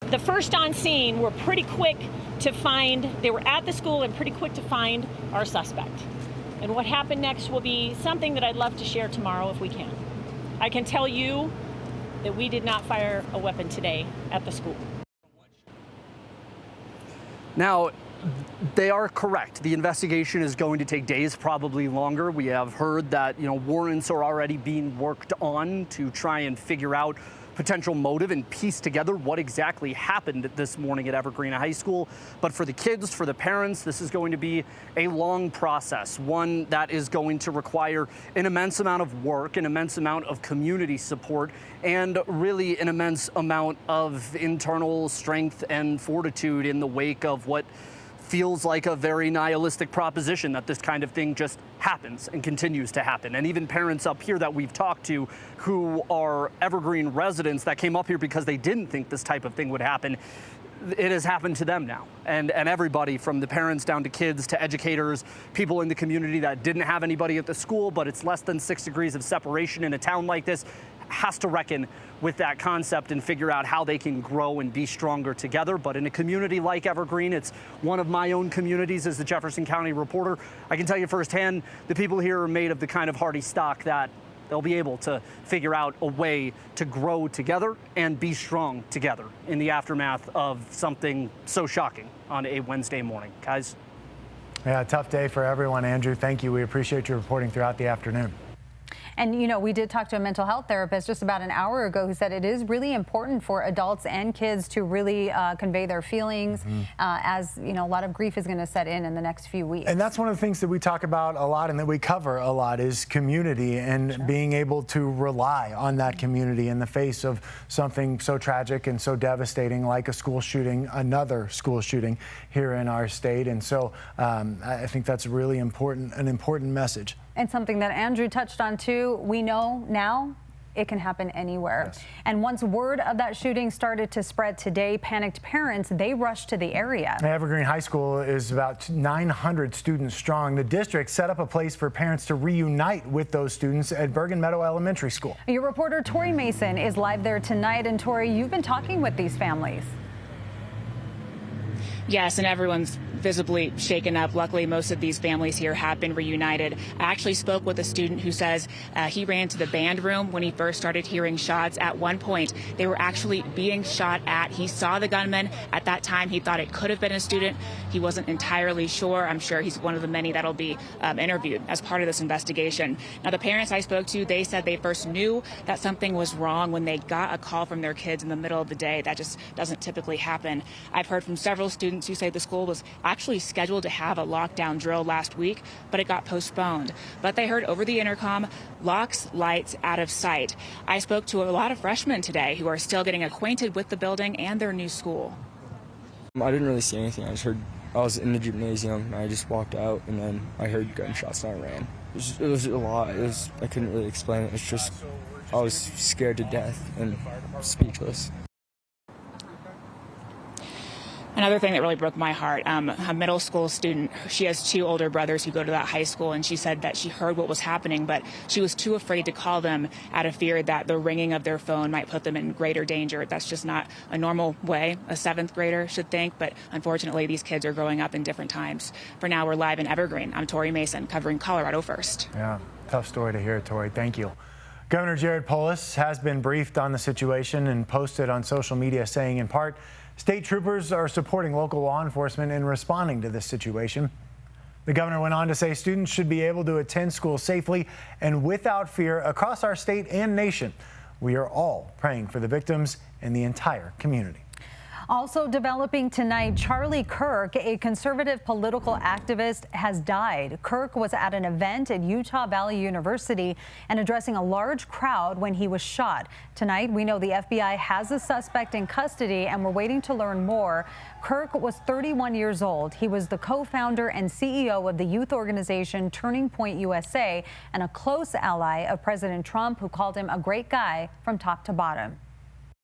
The first on scene were pretty quick to find, they were at the school and pretty quick to find our suspect. And what happened next will be something that I'd love to share tomorrow if we can. I can tell you that we did not fire a weapon today at the school. Now, they are correct. The investigation is going to take days, probably longer. We have heard that, warrants are already being worked on to try and figure out potential motive and piece together what exactly happened this morning at Evergreen High School. But for the kids, for the parents, this is going to be a long process, one that is going to require an immense amount of work, an immense amount of community support, and really an immense amount of internal strength and fortitude in the wake of what feels like a very nihilistic proposition that this kind of thing just happens and continues to happen. And even parents up here that we've talked to who are Evergreen residents that came up here because they didn't think this type of thing would happen, it has happened to them now. And everybody from the parents down to kids to educators, people in the community that didn't have anybody at the school, but it's less than 6 degrees of separation in a town like this, has to reckon with that concept and figure out how they can grow and be stronger together. But in a community like Evergreen, it's one of my own communities as the Jefferson County reporter. I can tell you firsthand, the people here are made of the kind of hardy stock that they'll be able to figure out a way to grow together and be strong together in the aftermath of something so shocking on a Wednesday morning. Guys? Yeah, tough day for everyone, Andrew. Thank you. We appreciate your reporting throughout the afternoon. And, we did talk to a mental health therapist just about an hour ago who said it is really important for adults and kids to really convey their feelings as, a lot of grief is going to set in the next few weeks. And that's one of the things that we talk about a lot and that we cover a lot is community and being able to rely on that community in the face of something so tragic and so devastating like a school shooting, another school shooting here in our state. And so I think that's really important, an important message. And something that Andrew touched on too, we know now it can happen anywhere. Yes. And once word of that shooting started to spread today, panicked parents, they rushed to the area. Evergreen High School is about 900 students strong. The district set up a place for parents to reunite with those students at Bergen Meadow Elementary School. Your reporter Tori Mason is live there tonight. And Tori, you've been talking with these families. Yes, and everyone's visibly shaken up. Luckily, most of these families here have been reunited. I actually spoke with a student who says he ran to the band room when he first started hearing shots. At one point, they were actually being shot at. He saw the gunman. At that time, he thought it could have been a student. He wasn't entirely sure. I'm sure he's one of the many that'll be interviewed as part of this investigation. Now, the parents I spoke to, they said they first knew that something was wrong when they got a call from their kids in the middle of the day. That just doesn't typically happen. I've heard from several students who say the school was actually scheduled to have a lockdown drill last week, but it got postponed. But they heard over the intercom, locks, lights, out of sight. I spoke to a lot of freshmen today who are still getting acquainted with the building and their new school. I didn't really see anything. I was in the gymnasium, and I just walked out, and then I heard gunshots, and I ran. It was a lot. I couldn't really explain it. It's just, I was scared to death and speechless. Another thing that really broke my heart, a middle school student, she has two older brothers who go to that high school, and she said that she heard what was happening, but she was too afraid to call them out of fear that the ringing of their phone might put them in greater danger. That's just not a normal way a seventh grader should think, but unfortunately these kids are growing up in different times. For now, we're live in Evergreen. I'm Tori Mason, covering Colorado First. Yeah, tough story to hear, Tori. Thank you. Governor Jared Polis has been briefed on the situation and posted on social media saying, in part, state troopers are supporting local law enforcement in responding to this situation. The governor went on to say students should be able to attend school safely and without fear across our state and nation. We are all praying for the victims and the entire community. Also developing tonight, Charlie Kirk, a conservative political activist, has died. Kirk was at an event at Utah Valley University and addressing a large crowd when he was shot. Tonight, we know the FBI has a suspect in custody, and we're waiting to learn more. Kirk was 31 years old. He was the co-founder and CEO of the youth organization Turning Point USA and a close ally of President Trump, who called him a great guy from top to bottom.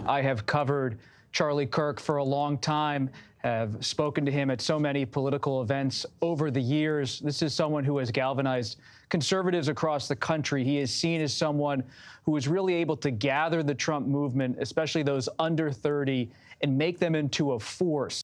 I have covered Charlie Kirk for a long time, have spoken to him at so many political events over the years. This is someone who has galvanized conservatives across the country. He is seen as someone who was really able to gather the Trump movement, especially those under 30, and make them into a force.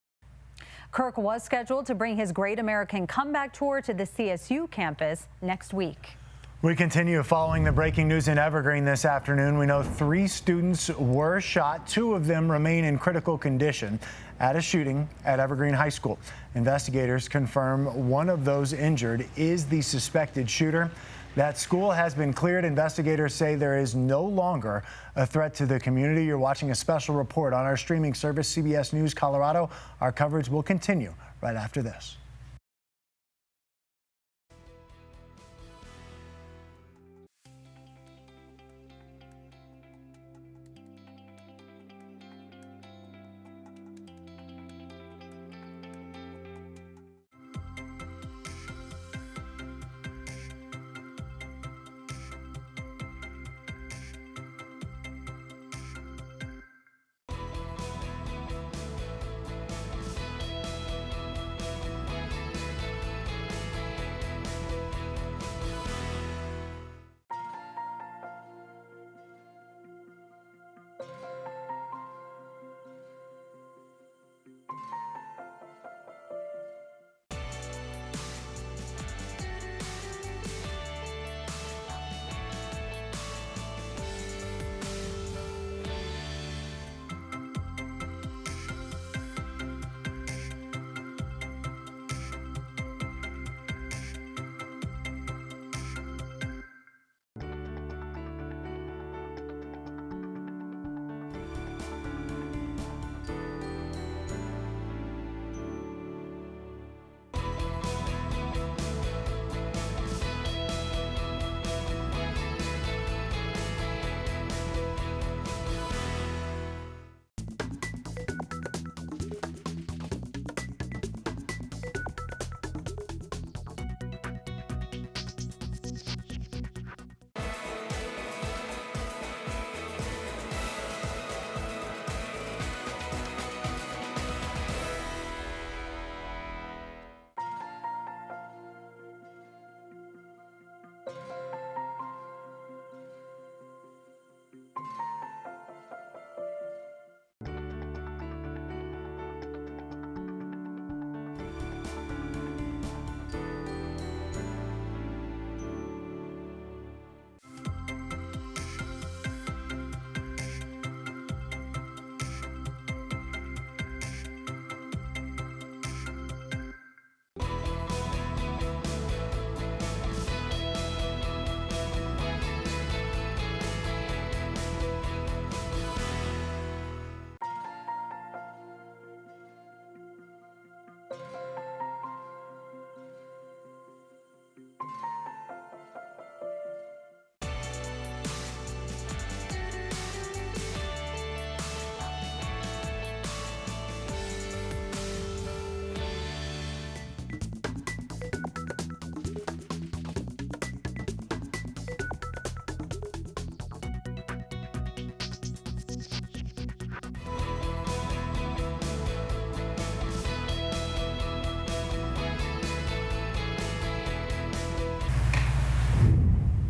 Kirk was scheduled to bring his Great American Comeback Tour to the CSU campus next week. We continue following the breaking news in Evergreen this afternoon. We know 3 students were shot. 2 of them remain in critical condition at a shooting at Evergreen High School. Investigators confirm one of those injured is the suspected shooter. That school has been cleared. Investigators say there is no longer a threat to the community. You're watching a special report on our streaming service, CBS News Colorado. Our coverage will continue right after this.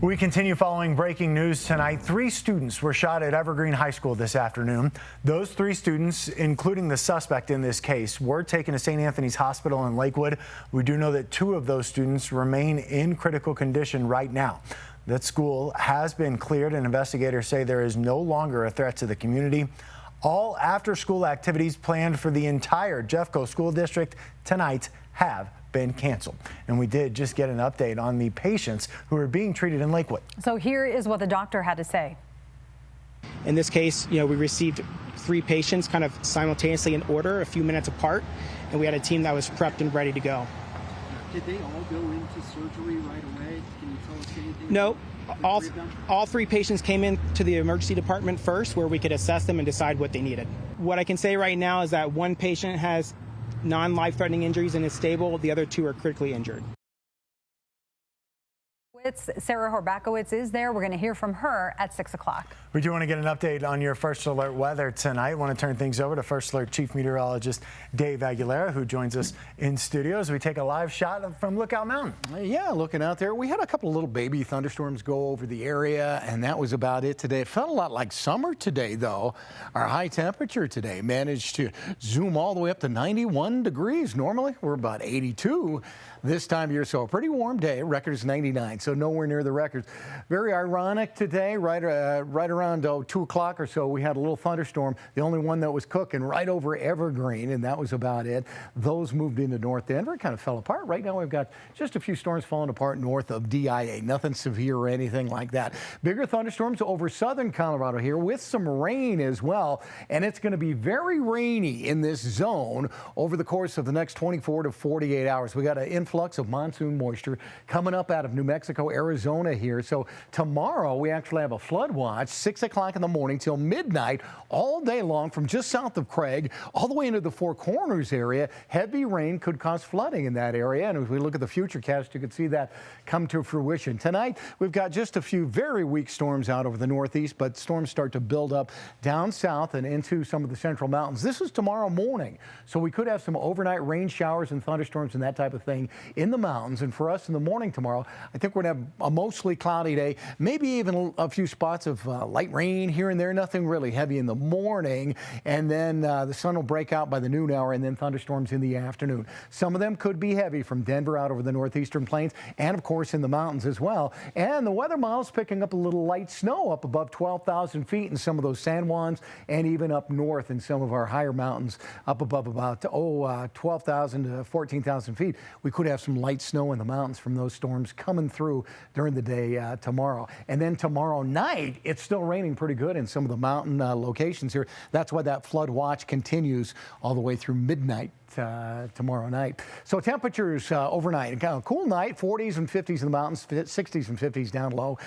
We continue following breaking news tonight. 3 students were shot at Evergreen High School this afternoon. Those 3 students, including the suspect in this case, were taken to St. Anthony's Hospital in Lakewood. We do know that 2 of those students remain in critical condition right now. That school has been cleared, and investigators say there is no longer a threat to the community. All after-school activities planned for the entire Jeffco School District tonight have been canceled. And we did just get an update on the patients who are being treated in Lakewood. So here is what the doctor had to say. In this case, we received 3 patients kind of simultaneously in order, a few minutes apart, and we had a team that was prepped and ready to go. Did they all go into surgery right away? Can you tell us anything? No. All 3 patients came in to the emergency department first, where we could assess them and decide what they needed. What I can say right now is that 1 patient has non-life-threatening injuries and is stable. The other 2 are critically injured. Sarah Horbakowitz is there. We're going to hear from her at 6 o'clock. We do want to get an update on your First Alert weather tonight. I want to turn things over to First Alert Chief Meteorologist Dave Aguilera, who joins us in studio as we take a live shot from Lookout Mountain. Yeah, looking out there. We had a couple of little baby thunderstorms go over the area, and that was about it today. It felt a lot like summer today, though. Our high temperature today managed to zoom all the way up to 91 degrees. Normally, we're about 82 this time of year, so a pretty warm day. Record is 99, so nowhere near the records. Very ironic today, right around 2 o'clock or so, we had a little thunderstorm, the only one that was cooking right over Evergreen, and that was about it. Those moved into North Denver, kind of fell apart. Right now we've got just a few storms falling apart north of DIA, nothing severe or anything like that. Bigger thunderstorms over southern Colorado here with some rain as well, and it's going to be very rainy in this zone over the course of the next 24 to 48 hours. We got an influx of monsoon moisture coming up out of New Mexico, Arizona here. So tomorrow we actually have a flood watch, 6 o'clock in the morning till midnight, all day long from just south of Craig all the way into the Four Corners area. Heavy rain could cause flooding in that area, and as we look at the futurecast, you can see that come to fruition. Tonight we've got just a few very weak storms out over the northeast, but storms start to build up down south and into some of the central mountains. This is tomorrow morning, so we could have some overnight rain showers and thunderstorms and that type of thing in the mountains. And for us in the morning tomorrow, I think we're going to have a mostly cloudy day, maybe even a few spots of light rain here and there, nothing really heavy in the morning, and then the sun will break out by the noon hour, and then thunderstorms in the afternoon. Some of them could be heavy from Denver out over the northeastern plains and of course in the mountains as well. And the weather model's picking up a little light snow up above 12,000 feet in some of those San Juans, and even up north in some of our higher mountains up above about 12,000 to 14,000 feet. We could have some light snow in the mountains from those storms coming through during the day tomorrow. And then tomorrow night, it's still raining pretty good in some of the mountain locations here. That's why that flood watch continues all the way through midnight tomorrow night. So temperatures overnight, kind of cool night, 40s and 50s in the mountains, 60s and 50s down low.